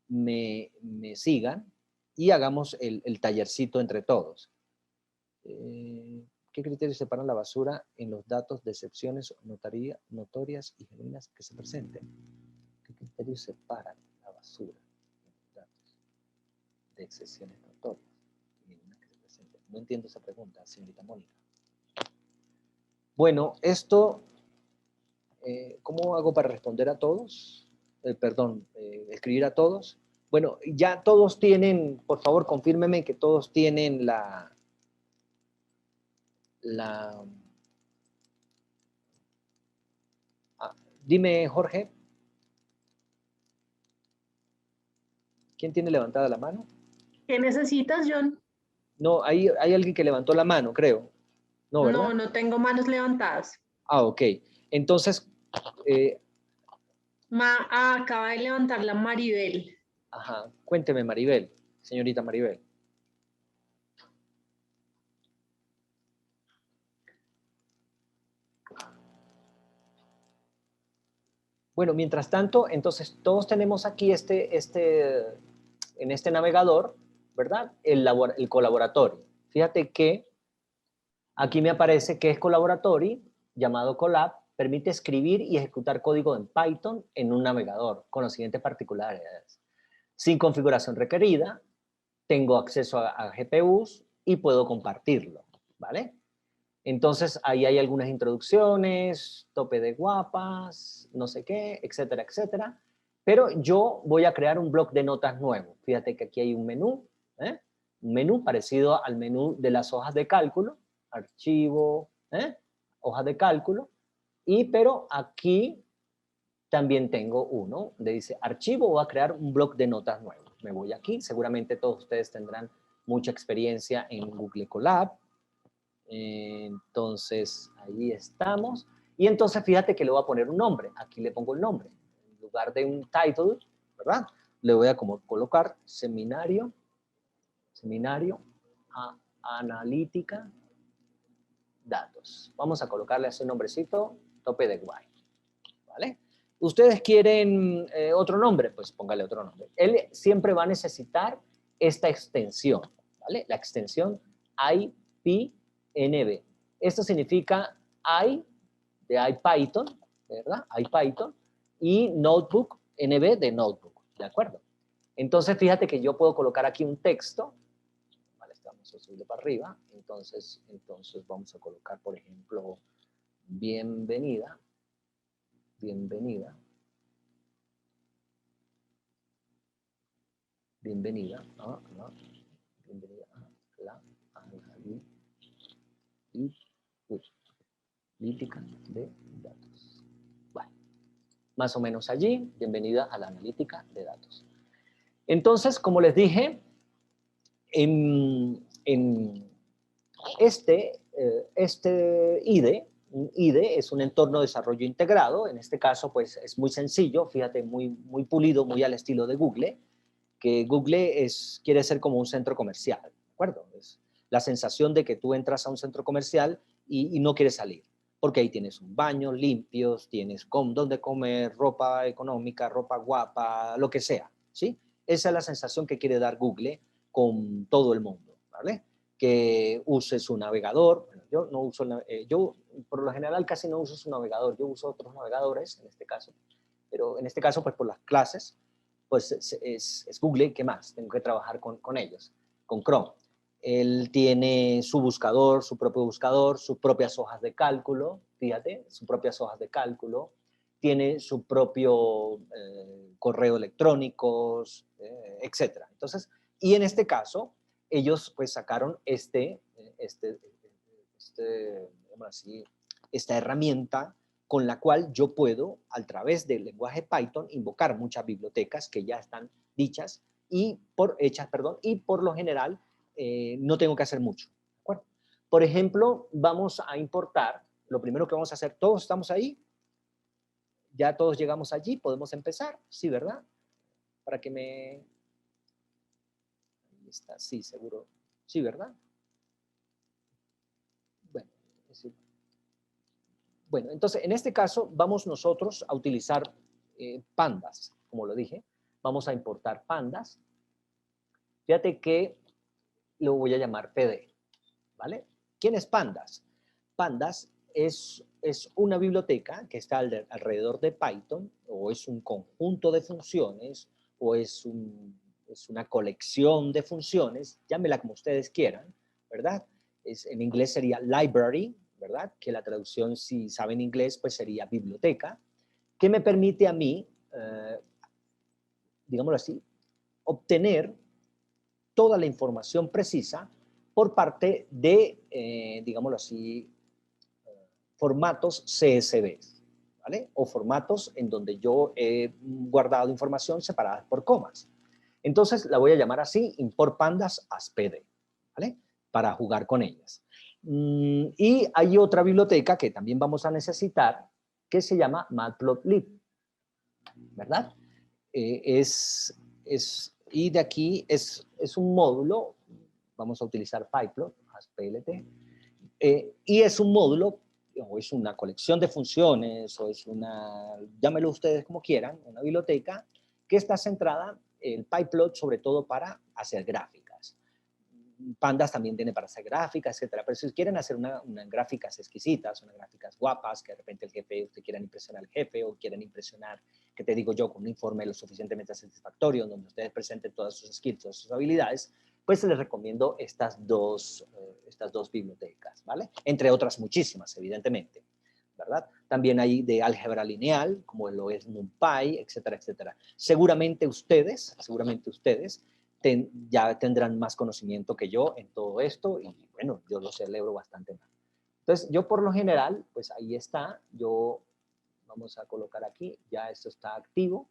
me sigan y hagamos el tallercito entre todos. ¿Qué criterios separan la basura en los datos de excepciones notorias y genuinas que se presenten? ¿Qué criterios separan la basura en los datos de excepciones notorias y genuinas que se presenten? No entiendo esa pregunta, señorita Mónica. Bueno, esto, ¿cómo hago para responder a todos? Escribir a todos. Bueno, ya todos tienen, por favor, confírmeme que todos tienen dime, Jorge. ¿Quién tiene levantada la mano? ¿Qué necesitas, John? No, hay alguien que levantó la mano, creo. No, ¿verdad? No, no tengo manos levantadas. Ah, ok. Entonces, Acaba de levantar la Maribel. ajá, cuénteme, Maribel, señorita Maribel. Bueno, mientras tanto, entonces todos tenemos aquí en este navegador, ¿verdad? El colaboratorio. Fíjate que aquí me aparece que es colaboratorio, llamado Colab, permite escribir y ejecutar código en Python en un navegador con las siguientes particularidades. Sin configuración requerida, tengo acceso a GPUs y puedo compartirlo, ¿vale? Entonces, ahí hay algunas introducciones, tope de guapas, no sé qué, etcétera, etcétera. Pero yo voy a crear un bloc de notas nuevo. Fíjate que aquí hay un menú, ¿eh? Un menú parecido al menú de las hojas de cálculo, archivo, hoja de cálculo. Pero aquí también tengo uno donde dice archivo, voy a crear un bloc de notas nuevo. Me voy aquí, seguramente todos ustedes tendrán mucha experiencia en Google Colab. Entonces, ahí estamos. Y entonces, fíjate que le voy a poner un nombre. Aquí le pongo el nombre. En lugar de un title, ¿verdad? Le voy a colocar seminario analítica, datos. Vamos a colocarle ese nombrecito, tope de guay. ¿Vale? ¿Ustedes quieren otro nombre? Pues póngale otro nombre. Él siempre va a necesitar esta extensión, ¿vale? La extensión IPNB. Esto significa I de IPython, ¿verdad? IPython, y Notebook, NB de Notebook, ¿de acuerdo? Entonces, fíjate que yo puedo colocar aquí un texto, ¿vale? Vamos a subirlo para arriba, entonces vamos a colocar, por ejemplo, bienvenida, bienvenida bienvenida a la analítica de datos. Bueno, más o menos allí, bienvenida a la analítica de datos. Entonces, como les dije, en este IDE, un IDE es un entorno de desarrollo integrado. En este caso, pues es muy sencillo, fíjate, muy pulido, muy al estilo de Google, que Google quiere ser como un centro comercial, ¿de acuerdo? Es la sensación de que tú entras a un centro comercial y no quieres salir, porque ahí tienes un baño limpios, tienes donde comer, ropa económica, ropa guapa, lo que sea, ¿sí? Esa es la sensación que quiere dar Google con todo el mundo, ¿vale? Que use su navegador. Bueno, yo no uso, yo por lo general casi no uso su navegador, yo uso otros navegadores en este caso, pero en este caso pues por las clases, pues es Google. ¿Qué más? Tengo que trabajar con ellos, con Chrome. Él tiene su buscador, su propio buscador, sus propias hojas de cálculo, fíjate, sus propias hojas de cálculo, tiene su propio correo electrónico, etc. Entonces, y en este caso, ellos pues sacaron esta herramienta con la cual yo puedo, a través del lenguaje Python, invocar muchas bibliotecas que ya están dichas y por lo general no tengo que hacer mucho. ¿De acuerdo? Por ejemplo, vamos a importar, lo primero que vamos a hacer, ¿todos estamos ahí? ¿Ya todos llegamos allí? ¿Podemos empezar? Sí, ¿verdad? Para que me... Ahí está, sí, seguro. Sí, ¿verdad? Bueno, sí. Bueno, entonces, en este caso, vamos nosotros a utilizar pandas, como lo dije. Vamos a importar pandas. Fíjate que lo voy a llamar PD, ¿vale? ¿Quién es pandas? Pandas es una biblioteca que está alrededor de Python, o es un conjunto de funciones, o es una colección de funciones, llámela como ustedes quieran, ¿verdad? En inglés sería library, ¿verdad? Que la traducción, si saben inglés, pues sería biblioteca, que me permite a mí, digámoslo así, obtener toda la información precisa por parte de, digámoslo así, formatos CSV, ¿vale? O formatos en donde yo he guardado información separada por comas. Entonces la voy a llamar así, import pandas as PD, ¿vale? para jugar con ellas. Y hay otra biblioteca que también vamos a necesitar, que se llama Matplotlib, ¿verdad? Y de aquí es un módulo, vamos a utilizar Pyplot, PLT, y es un módulo, o es una colección de funciones, o es una, llámelo ustedes como quieran, una biblioteca que está centrada, el Pyplot, sobre todo para hacer gráficas. Pandas también tiene para hacer gráficas, etcétera. Pero si quieren hacer unas gráficas exquisitas, unas gráficas guapas, que de repente el jefe, usted quieren impresionar al jefe o quieren impresionar, que te digo yo, con un informe lo suficientemente satisfactorio, donde ustedes presenten todas sus skills, todas sus habilidades, pues les recomiendo estas dos bibliotecas, ¿vale? Entre otras muchísimas, evidentemente, ¿verdad? También hay de álgebra lineal, como lo es NumPy, etcétera, etcétera. Seguramente ustedes ya tendrán más conocimiento que yo en todo esto y bueno, yo lo celebro bastante más. Entonces, yo por lo general, pues ahí está, vamos a colocar aquí, ya esto está activo,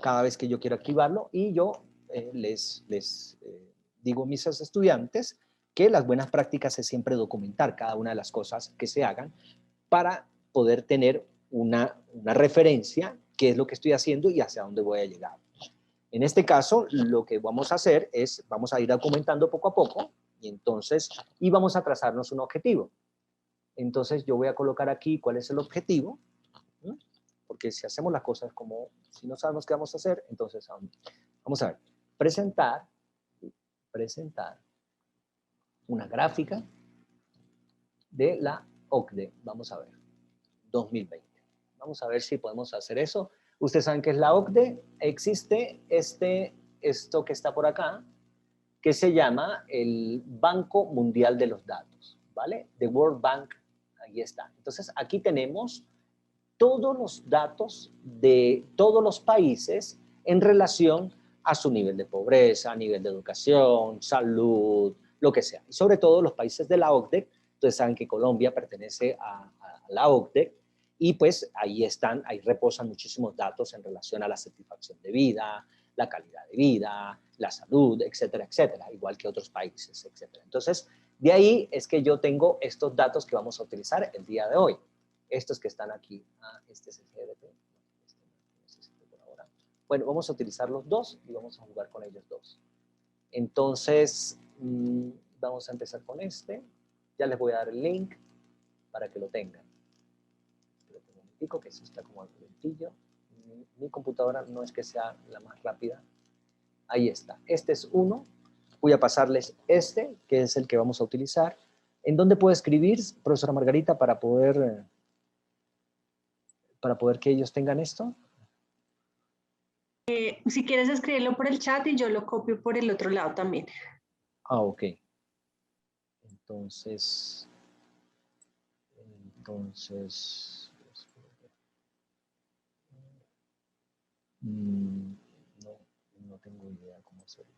cada vez que yo quiero activarlo y yo les digo a mis estudiantes que las buenas prácticas es siempre documentar cada una de las cosas que se hagan para poder tener una referencia, qué es lo que estoy haciendo y hacia dónde voy a llegar. En este caso, lo que vamos a hacer es, vamos a ir documentando poco a poco y vamos a trazarnos un objetivo. Entonces, yo voy a colocar aquí cuál es el objetivo, ¿no? Porque si hacemos las cosas como, si no sabemos qué vamos a hacer, entonces, vamos a ver, presentar una gráfica de la OCDE, vamos a ver, 2020. Vamos a ver si podemos hacer eso. Ustedes saben que es la OCDE, existe esto que está por acá, que se llama el Banco Mundial de los Datos, ¿vale? The World Bank, ahí está. Entonces, aquí tenemos todos los datos de todos los países en relación a su nivel de pobreza, nivel de educación, salud, lo que sea. Y sobre todo los países de la OCDE, ustedes saben que Colombia pertenece a la OCDE, y pues ahí reposan muchísimos datos en relación a la satisfacción de vida, la calidad de vida, la salud, etcétera, etcétera, igual que otros países, etcétera. Entonces, de ahí es que yo tengo estos datos que vamos a utilizar el día de hoy. Estos que están aquí. Este es el GDP. Este no necesito por ahora. Bueno, vamos a utilizar los dos y vamos a jugar con ellos dos. Entonces, vamos a empezar con este. Ya les voy a dar el link para que lo tengan. Que eso está como al lentillo. Mi computadora no es que sea la más rápida. Ahí está. Este es uno. Voy a pasarles este, que es el que vamos a utilizar. ¿En dónde puedo escribir, profesora Margarita, para poder que ellos tengan esto? Si quieres escribirlo por el chat y yo lo copio por el otro lado también. Ok. Entonces, no tengo idea cómo hacerlo.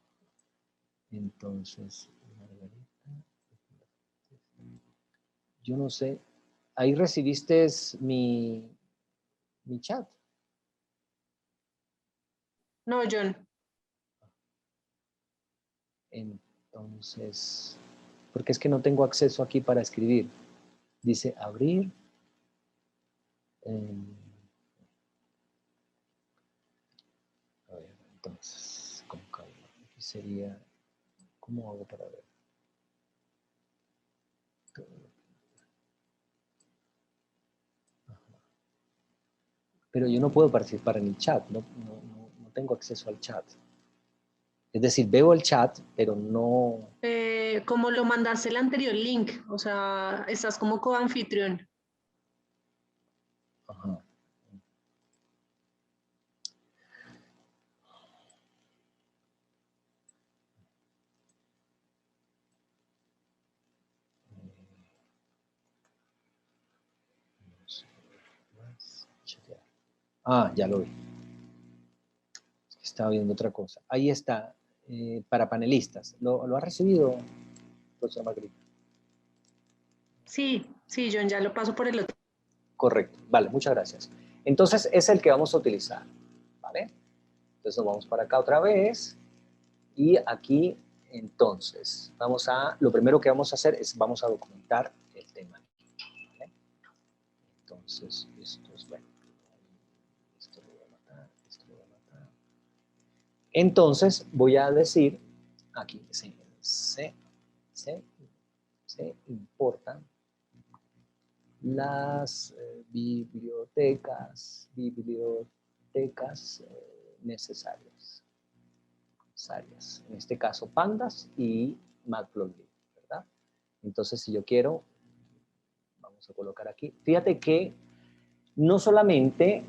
Entonces, Margarita, yo no sé. Ahí recibiste mi chat. No, John. Entonces, porque es que no tengo acceso aquí para escribir. Dice abrir. A ver, entonces, con calma. Aquí sería, ¿cómo hago para ver? Pero yo no puedo participar en el chat, no tengo acceso al chat. Es decir, veo el chat, pero no... Como lo mandaste el anterior link, o sea, estás como coanfitrión. Ajá. Ya lo vi. Estaba viendo otra cosa. Ahí está, para panelistas. ¿Lo ha recibido, profesora Margarita? Sí, John, ya lo paso por el otro. Correcto, vale, muchas gracias. Entonces, es el que vamos a utilizar, ¿vale? Entonces, nos vamos para acá otra vez. Y aquí, Entonces, lo primero que vamos a hacer es, vamos a documentar el tema. ¿Vale? Entonces, esto es, bueno, esto lo voy a matar, esto lo voy a matar. Entonces, voy a decir, aquí, se importan las bibliotecas necesarias. En este caso, pandas y matplotlib, ¿verdad? Entonces, si yo quiero, vamos a colocar aquí. Fíjate que no solamente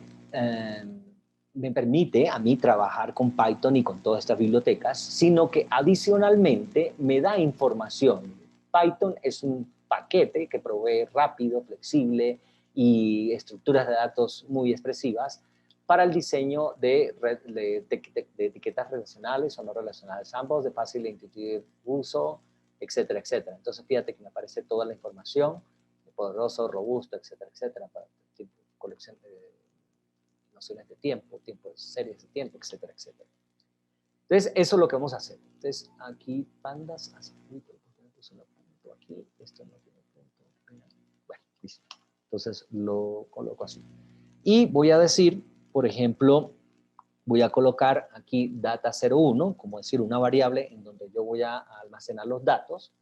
me permite a mí trabajar con Python y con todas estas bibliotecas, sino que adicionalmente me da información. Python es un paquete que provee rápido, flexible y estructuras de datos muy expresivas para el diseño de etiquetas relacionales o no relacionales, ambos de fácil e intuitivo uso, etcétera, etcétera. Entonces, fíjate que me aparece toda la información, poderoso, robusto, etcétera, etcétera, para colección de nociones de tiempo, series de tiempo, etcétera, etcétera. Entonces, eso es lo que vamos a hacer. Entonces, aquí, pandas, así, aquí, esto no tiene punto. Bueno, listo. Entonces, lo coloco así. Y voy a decir, por ejemplo, voy a colocar aquí data01, como decir, una variable en donde yo voy a almacenar los datos.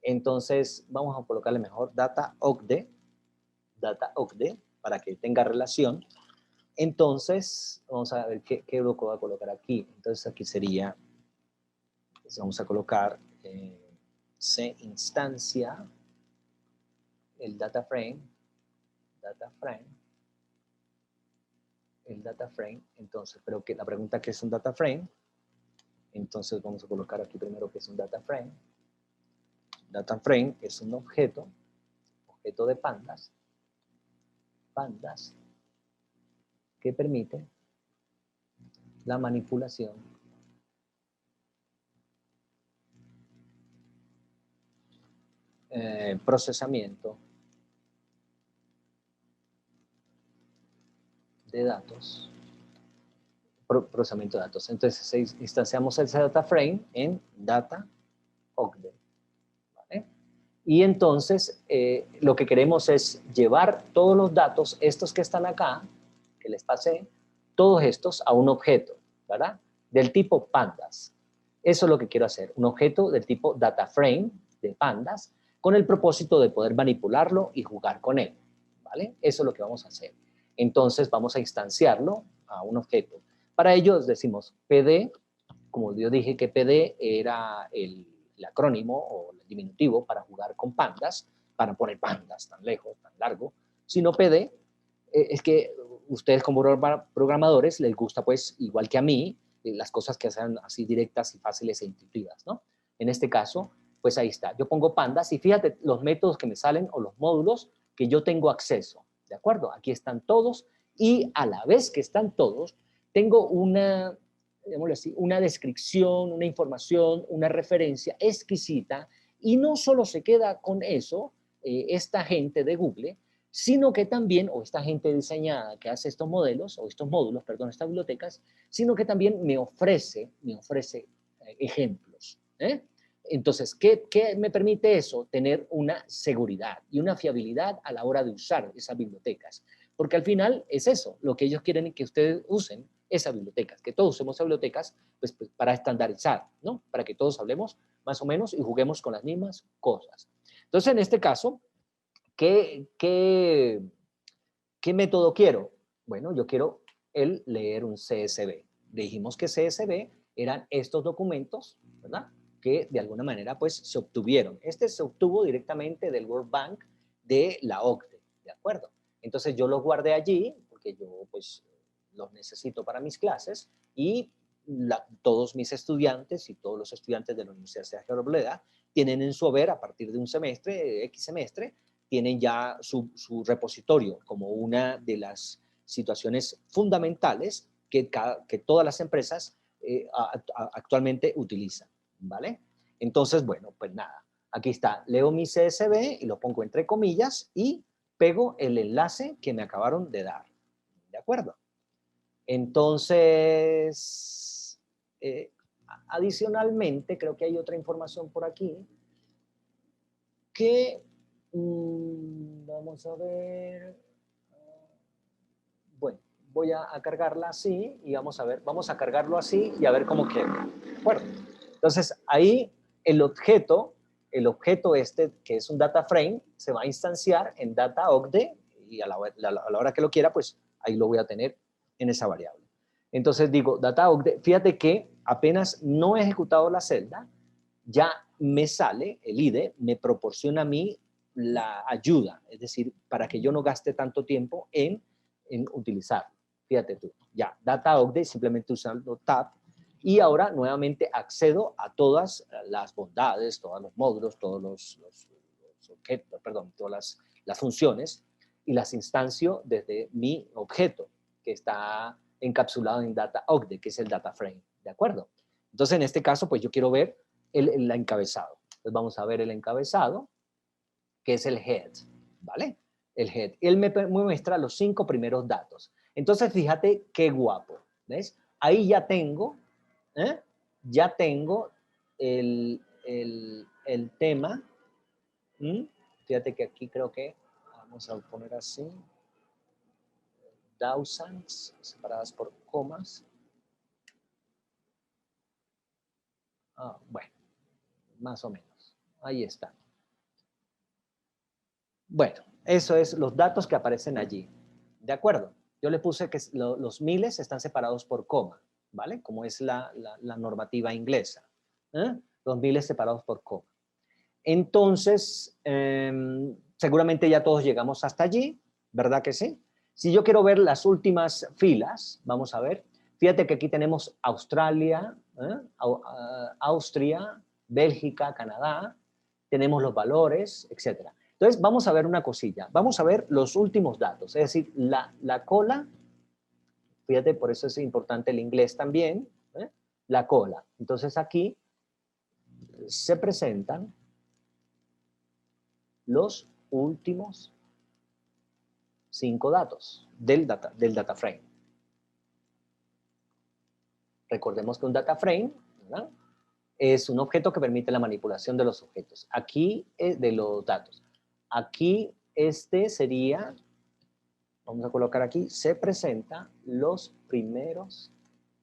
Entonces, vamos a colocarle mejor data ocde, para que tenga relación. Entonces, vamos a ver qué bloque voy a colocar aquí. Entonces, aquí sería, pues vamos a colocar C instancia, el data frame, el data frame. Entonces, pero que la pregunta que es un data frame, entonces vamos a colocar aquí primero que es un data frame. Data frame es un objeto de pandas, que permite la manipulación procesamiento de datos, procesamiento de datos. Entonces, instanciamos ese data frame en data ocde. ¿Vale? Y entonces, lo que queremos es llevar todos los datos, estos que están acá, que les pasé, todos estos a un objeto, ¿verdad? Del tipo pandas. Eso es lo que quiero hacer, un objeto del tipo data frame de pandas, con el propósito de poder manipularlo y jugar con él, ¿vale? Eso es lo que vamos a hacer. Entonces, vamos a instanciarlo a un objeto. Para ello decimos PD, como yo dije que PD era el acrónimo o el diminutivo para jugar con pandas, para poner pandas tan lejos, tan largo, sino PD, es que ustedes como programadores les gusta, pues, igual que a mí, las cosas que sean así directas y fáciles e intuitivas, ¿no? En este caso, pues ahí está. Yo pongo pandas y fíjate los métodos que me salen o los módulos que yo tengo acceso, ¿de acuerdo? Aquí están todos y a la vez que están todos, tengo una, digámoslo así, una descripción, una información, una referencia exquisita y no solo se queda con eso esta gente de Google, sino que también, o esta gente diseñada que hace estos modelos, o estos módulos, perdón, estas bibliotecas, sino que también me ofrece ejemplos. Entonces, ¿qué me permite eso? Tener una seguridad y una fiabilidad a la hora de usar esas bibliotecas. Porque al final es eso, lo que ellos quieren que ustedes usen esas bibliotecas, que todos usemos esas bibliotecas pues, para estandarizar, ¿no? Para que todos hablemos más o menos y juguemos con las mismas cosas. Entonces, en este caso, ¿qué método quiero? Bueno, yo quiero leer un CSV. Dijimos que CSV eran estos documentos, ¿verdad? Que de alguna manera pues se obtuvieron. Este se obtuvo directamente del World Bank de la OCDE, ¿de acuerdo? Entonces yo los guardé allí porque yo pues los necesito para mis clases y todos mis estudiantes y todos los estudiantes de la Universidad de Robledo tienen en su haber a partir de un semestre, X semestre, tienen ya su repositorio como una de las situaciones fundamentales que todas las empresas actualmente utilizan, ¿vale? Entonces, bueno, pues nada, aquí está, leo mi CSV y lo pongo entre comillas y pego el enlace que me acabaron de dar, ¿de acuerdo? Entonces, Adicionalmente, creo que hay otra información por aquí que, vamos a ver, bueno, voy a cargarla así y vamos a ver, vamos a cargarlo así y a ver cómo queda. ¿De acuerdo? Entonces, ahí el objeto este, que es un data frame, se va a instanciar en data OCDE y a la hora que lo quiera, pues ahí lo voy a tener en esa variable. Entonces digo, data OCDE, fíjate que apenas no he ejecutado la celda, ya me sale, el IDE me proporciona a mí la ayuda, es decir, para que yo no gaste tanto tiempo en utilizarlo. Fíjate tú, ya, data OCDE, simplemente usando tab, y ahora nuevamente accedo a todas las bondades, todos los módulos, todos los objetos, perdón, todas las funciones, y las instancio desde mi objeto, que está encapsulado en data OCDE, que es el data frame, ¿de acuerdo? Entonces, en este caso, pues yo quiero ver el encabezado. Entonces, vamos a ver el encabezado, que es el head, ¿vale? El head. Él me muestra los 5 primeros datos. Entonces, fíjate qué guapo, ¿ves? Ahí ya tengo, ya tengo el tema. Fíjate que aquí creo que, vamos a poner así, thousands, separadas por comas. Bueno, más o menos. Ahí está. Bueno, eso es los datos que aparecen allí. ¿De acuerdo? Yo le puse que los miles están separados por coma, ¿vale? Como es la normativa inglesa. Los miles separados por coma. Entonces, seguramente ya todos llegamos hasta allí, ¿verdad que sí? Si yo quiero ver las últimas filas, vamos a ver. Fíjate que aquí tenemos Australia, Austria, Bélgica, Canadá. Tenemos los valores, etcétera. Entonces, vamos a ver una cosilla. Vamos a ver los últimos datos. Es decir, la cola, fíjate, por eso es importante el inglés también, la cola. Entonces, aquí se presentan los últimos 5 datos del data frame. Recordemos que un data frame, ¿verdad?, es un objeto que permite la manipulación de los objetos. Aquí, de los datos. Aquí, este sería, vamos a colocar aquí, se presenta los primeros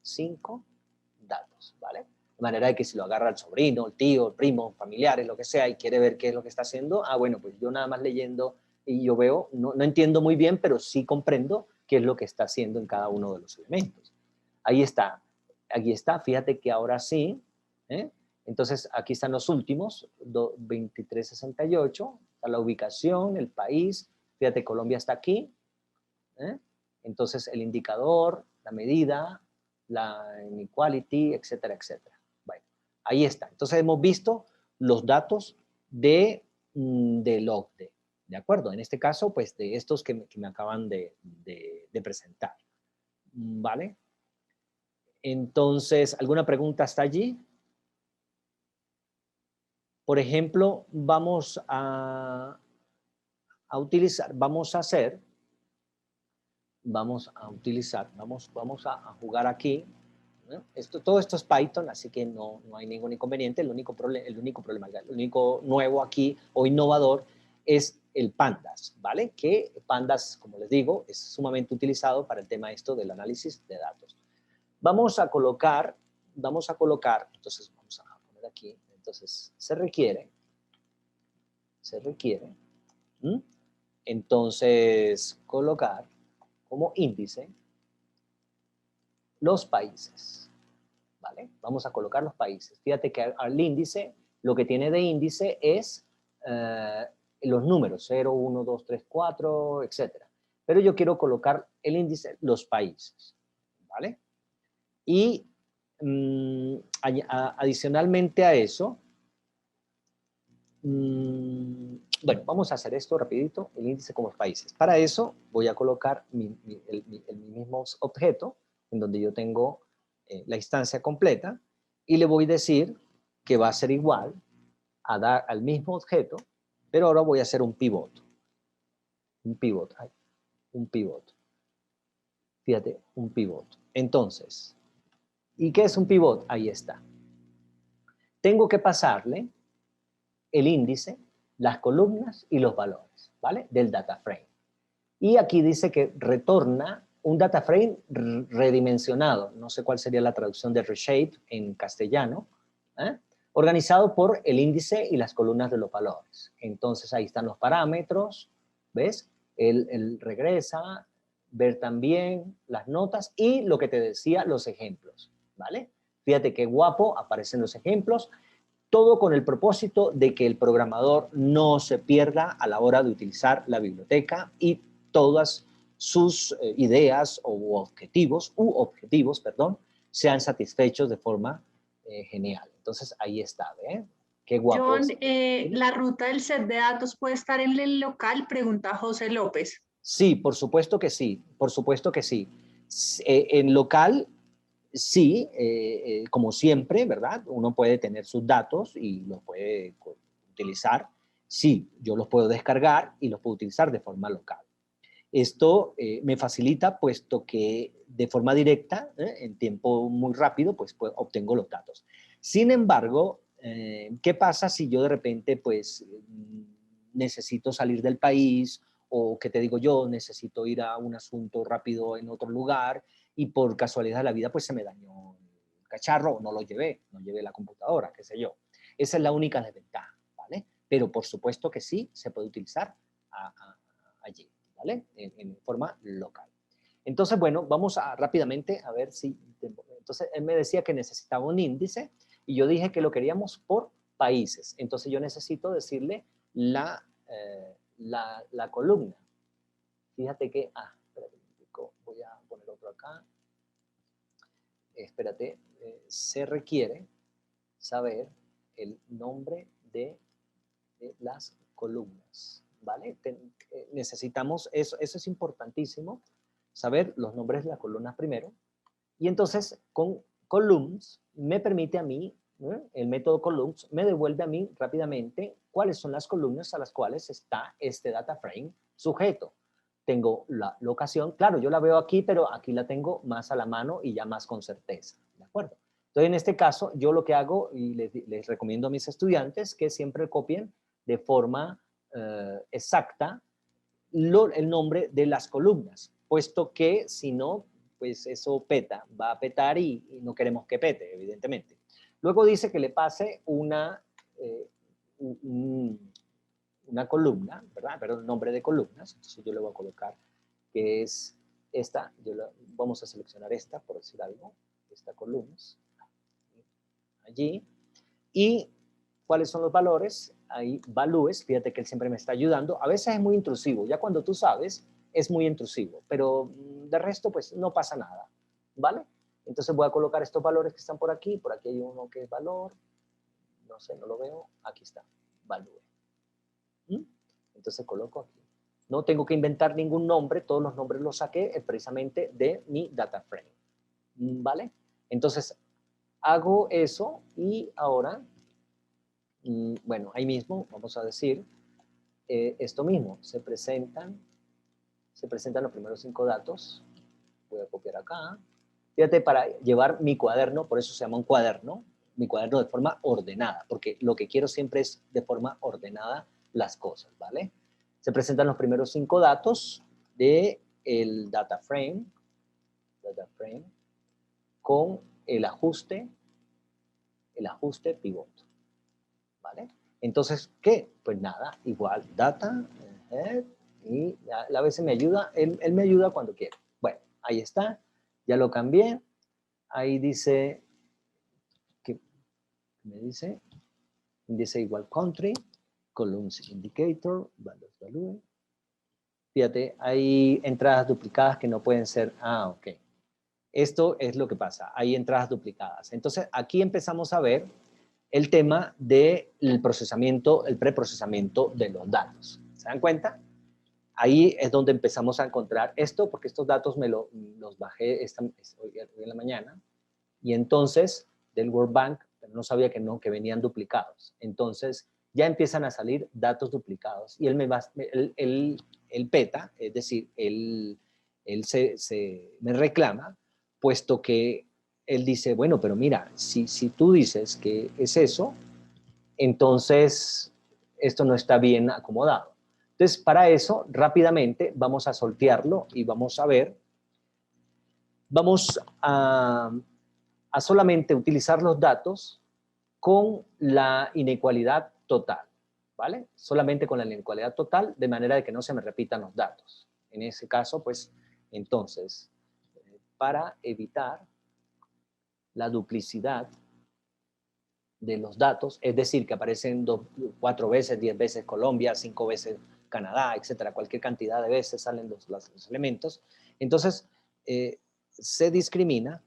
5 datos, ¿vale? De manera de que si lo agarra el sobrino, el tío, el primo, familiares, lo que sea, y quiere ver qué es lo que está haciendo, bueno, pues yo nada más leyendo y yo veo, no entiendo muy bien, pero sí comprendo qué es lo que está haciendo en cada uno de los elementos. Ahí está, fíjate que ahora sí, entonces aquí están los últimos, 2368, está la ubicación, el país, fíjate, Colombia está aquí, entonces el indicador, la medida, la inequality, etcétera, etcétera. Bueno, ahí está. Entonces hemos visto los datos del OCDE, ¿de acuerdo? En este caso, pues de estos que me acaban de presentar, ¿vale? Entonces, ¿alguna pregunta hasta allí? Por ejemplo, vamos a utilizar, vamos a jugar aquí. ¿No? Todo esto es Python, así que no hay ningún inconveniente. El único nuevo aquí o innovador es el Pandas, ¿vale? Que Pandas, como les digo, es sumamente utilizado para el tema esto del análisis de datos. Vamos a colocar, entonces vamos a poner aquí, entonces se requiere, entonces colocar como índice los países, ¿vale? Vamos a colocar los países. Fíjate que al índice, lo que tiene de índice es los números, 0, 1, 2, 3, 4, etc. Pero yo quiero colocar el índice, los países, ¿vale? Y adicionalmente a eso, bueno, vamos a hacer esto rapidito, el índice como países. Para eso voy a colocar el mismo objeto, en donde yo tengo la instancia completa, y le voy a decir que va a ser igual a dar al mismo objeto, pero ahora voy a hacer un pivot. Un pivot. Fíjate, un pivot. Entonces, ¿y qué es un pivot? Ahí está. tengo que pasarle el índice, las columnas y los valores, ¿vale? Del data frame. Y aquí dice que retorna un data frame redimensionado, no sé cuál sería la traducción de reshape en castellano, organizado por el índice y las columnas de los valores. Entonces ahí están los parámetros, ¿ves? Él regresa, ver también las notas y lo que te decía, los ejemplos, ¿vale? Fíjate qué guapo aparecen los ejemplos, todo con el propósito de que el programador no se pierda a la hora de utilizar la biblioteca y todas sus ideas u objetivos, sean satisfechos de forma genial. Entonces, ahí está, ¿eh? Qué guapo. John, ¿la ruta del set de datos puede estar en el local? Pregunta José López. Sí, por supuesto que sí, por supuesto que sí. En local, sí, como siempre, ¿verdad? Uno puede tener sus datos y los puede utilizar. Sí, yo los puedo descargar y los puedo utilizar de forma local. Esto me facilita, puesto que de forma directa, en tiempo muy rápido, pues obtengo los datos. Sin embargo, ¿qué pasa si yo de repente, pues, necesito salir del país o, ¿qué te digo yo? Necesito ir a un asunto rápido en otro lugar y por casualidad de la vida, pues, se me dañó el cacharro o no lo llevé, no llevé la computadora, qué sé yo. Esa es la única desventaja, ¿vale? Pero por supuesto que sí, se puede utilizar allí. ¿Vale? En forma local. Entonces, bueno, vamos rápidamente a ver si... Entonces, él me decía que necesitaba un índice y yo dije que lo queríamos por países. Entonces, yo necesito decirle la columna. Fíjate que... espérate un poco, voy a poner otro acá. Espérate, se requiere saber el nombre de las columnas. ¿Vale? Necesitamos, eso es importantísimo, saber los nombres de las columnas primero. Y entonces, con columns, me permite a mí, el método columns, me devuelve a mí rápidamente cuáles son las columnas a las cuales está este data frame sujeto. Tengo la locación, claro, yo la veo aquí, pero aquí la tengo más a la mano y ya más con certeza, ¿de acuerdo? Entonces, en este caso, yo lo que hago, y les recomiendo a mis estudiantes, que siempre copien de forma exacta el nombre de las columnas, puesto que si no, pues eso peta, va a petar y no queremos que pete, evidentemente. Luego dice que le pase una columna, ¿verdad? Pero el nombre de columnas, entonces yo le voy a colocar que es esta, vamos a seleccionar esta, por decir algo, esta columna, allí, y ¿cuáles son los valores? Ahí, values, fíjate que él siempre me está ayudando. A veces es muy intrusivo, ya cuando tú sabes, es muy intrusivo, pero de resto, pues no pasa nada, ¿vale? Entonces voy a colocar estos valores que están por aquí hay uno que es valor, no sé, no lo veo, aquí está, value. Entonces coloco aquí. No tengo que inventar ningún nombre, todos los nombres los saqué precisamente de mi data frame, ¿vale? Entonces hago eso y ahora... bueno, ahí mismo vamos a decir esto mismo, se presentan los primeros 5 datos, voy a copiar acá, fíjate, para llevar mi cuaderno, por eso se llama un cuaderno, mi cuaderno de forma ordenada, porque lo que quiero siempre es de forma ordenada las cosas, ¿vale? Se presentan los primeros 5 datos del data frame con el ajuste pivot. ¿Vale? Entonces, ¿qué? Pues nada, igual, data, y a veces me ayuda, él me ayuda cuando quiere. Bueno, ahí está, ya lo cambié, ahí dice, ¿qué me dice? Dice igual country, columns indicator, value. Fíjate, hay entradas duplicadas que no pueden ser, ok. Esto es lo que pasa, hay entradas duplicadas. Entonces, aquí empezamos a ver el tema del procesamiento, el preprocesamiento de los datos. ¿Se dan cuenta? Ahí es donde empezamos a encontrar esto, porque estos datos los bajé hoy en la mañana, y entonces del World Bank, pero no sabía que venían duplicados. Entonces ya empiezan a salir datos duplicados, y él peta, es decir, él me reclama, puesto que él dice, bueno, pero mira, si tú dices que es eso, entonces esto no está bien acomodado. Entonces, para eso, rápidamente vamos a soltearlo y vamos a ver, vamos a solamente utilizar los datos con la inecualidad total, ¿vale? Solamente con la inecualidad total, de manera de que no se me repitan los datos. En ese caso, pues, entonces, para evitar la duplicidad de los datos, es decir, que aparecen 4 veces, 10 veces Colombia, 5 veces Canadá, etcétera, cualquier cantidad de veces salen los elementos. Entonces, se discrimina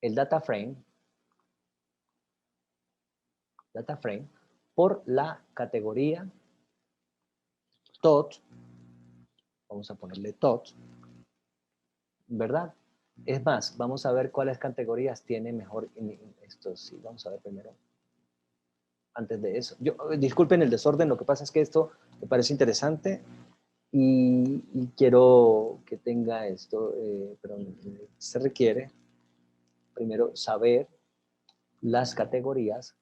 el data frame por la categoría TOT, vamos a ponerle TOT, ¿verdad? Es más, vamos a ver cuáles categorías tiene mejor esto. Sí, vamos a ver primero. Antes de eso. Disculpen el desorden, lo que pasa es que esto me parece interesante y quiero que tenga esto, pero se requiere primero saber las categorías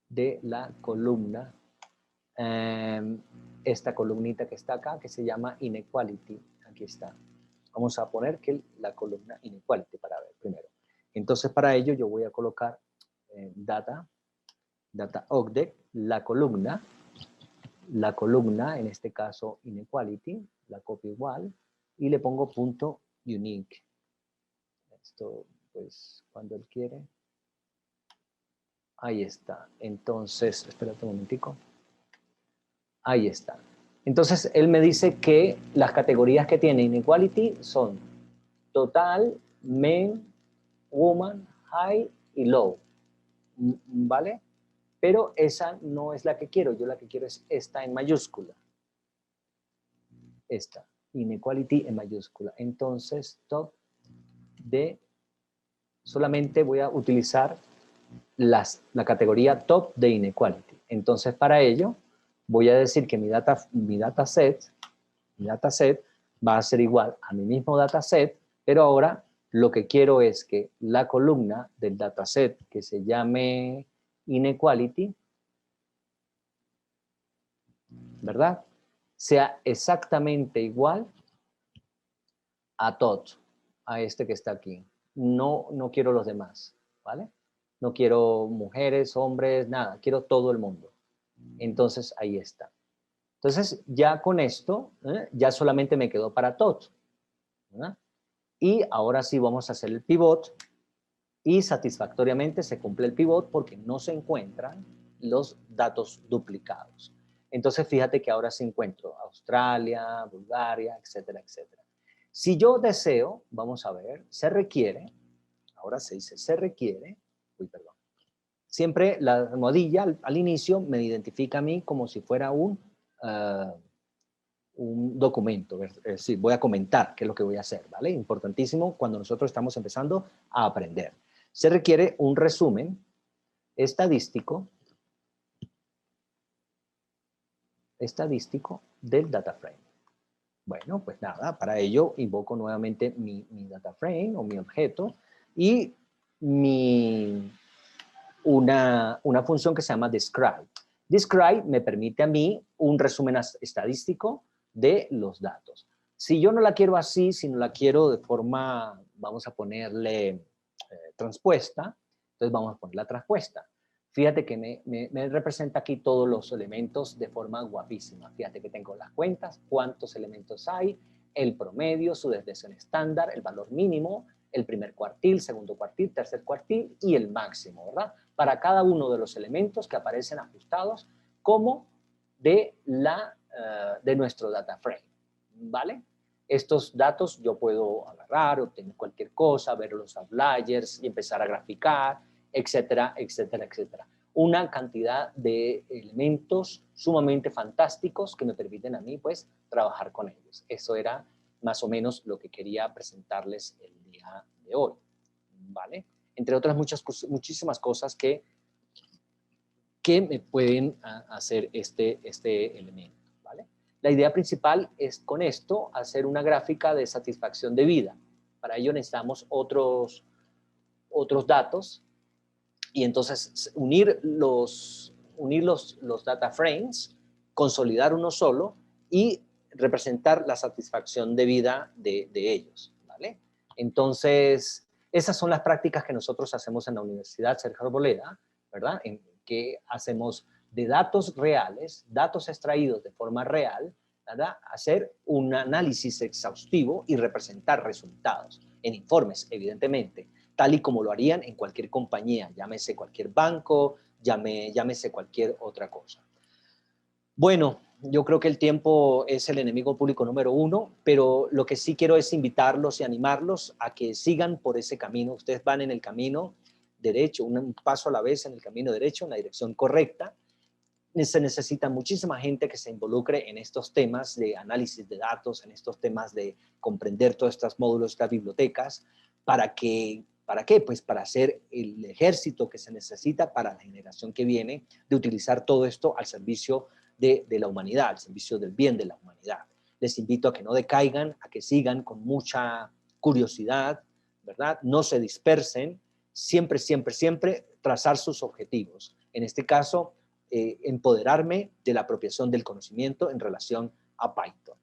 de la columna, esta columnita que está acá, que se llama Inequality. Aquí está. Vamos a poner que la columna Inequality para ver primero. Entonces, para ello yo voy a colocar data object, la columna, en este caso Inequality, la copio igual, y le pongo punto unique. Esto, pues, cuando él quiere. Ahí está. Entonces, espérate un momentico. Ahí está. Entonces, él me dice que las categorías que tiene Inequality son total, men, woman, high y low. ¿Vale? Pero esa no es la que quiero. Yo la que quiero es esta en mayúscula. Esta. Inequality en mayúscula. Entonces, top de... Solamente voy a utilizar la categoría top de Inequality. Entonces, para ello, voy a decir que mi dataset va a ser igual a mi mismo dataset, pero ahora lo que quiero es que la columna del dataset que se llame Inequality, ¿verdad?, sea exactamente igual a TOT, a este que está aquí. No quiero los demás, ¿vale? No quiero mujeres, hombres, nada. Quiero todo el mundo. Entonces, ahí está. Entonces, ya con esto, ya solamente me quedó para TOT, ¿verdad? Y ahora sí vamos a hacer el pivot y satisfactoriamente se cumple el pivot porque no se encuentran los datos duplicados. Entonces, fíjate que ahora sí encuentro Australia, Bulgaria, etcétera, etcétera. Si yo deseo, vamos a ver, se requiere, ahora se dice se requiere, perdón. Siempre la almohadilla al inicio me identifica a mí como si fuera un documento, es decir, voy a comentar qué es lo que voy a hacer, ¿vale? Importantísimo cuando nosotros estamos empezando a aprender. Se requiere un resumen estadístico del data frame. Bueno, pues nada, para ello invoco nuevamente mi data frame o mi objeto y una función que se llama describe. Describe me permite a mí un resumen estadístico de los datos. Si yo no la quiero así, si no la quiero de forma, vamos a ponerle transpuesta, entonces vamos a ponerla transpuesta. Fíjate que me representa aquí todos los elementos de forma guapísima. Fíjate que tengo las cuentas, cuántos elementos hay, el promedio, su desviación estándar, el valor mínimo, el primer cuartil, segundo cuartil, tercer cuartil y el máximo, ¿verdad? Para cada uno de los elementos que aparecen ajustados como de nuestro data frame, ¿vale? Estos datos yo puedo agarrar, obtener cualquier cosa, ver los outliers y empezar a graficar, etcétera, etcétera, etcétera. Una cantidad de elementos sumamente fantásticos que me permiten a mí, pues, trabajar con ellos. Eso era más o menos lo que quería presentarles el día de hoy, ¿vale? Entre otras muchísimas cosas que me pueden hacer este elemento, ¿vale? La idea principal es con esto hacer una gráfica de satisfacción de vida. Para ello necesitamos otros datos y entonces unir los data frames, consolidar uno solo y representar la satisfacción de vida de ellos, ¿vale? Entonces, esas son las prácticas que nosotros hacemos en la Universidad Sergio Arboleda, ¿verdad? En que hacemos de datos reales, datos extraídos de forma real, ¿verdad? Hacer un análisis exhaustivo y representar resultados en informes, evidentemente, tal y como lo harían en cualquier compañía, llámese cualquier banco, llámese cualquier otra cosa. Bueno, yo creo que el tiempo es el enemigo público número 1, pero lo que sí quiero es invitarlos y animarlos a que sigan por ese camino. Ustedes van en el camino derecho, un paso a la vez en el camino derecho, en la dirección correcta. Se necesita muchísima gente que se involucre en estos temas de análisis de datos, en estos temas de comprender todos estos módulos, estas bibliotecas, ¿para qué? Pues para hacer el ejército que se necesita para la generación que viene de utilizar todo esto al servicio de la humanidad, al servicio del bien de la humanidad. Les invito a que no decaigan, a que sigan con mucha curiosidad, ¿verdad? No se dispersen, siempre, siempre, siempre trazar sus objetivos. En este caso, empoderarme de la apropiación del conocimiento en relación a Python.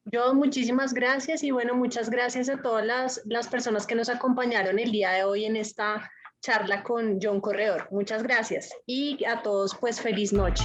Yo, muchísimas gracias y bueno, muchas gracias a todas las personas que nos acompañaron el día de hoy en esta charla con John Corredor. Muchas gracias y a todos pues feliz noche.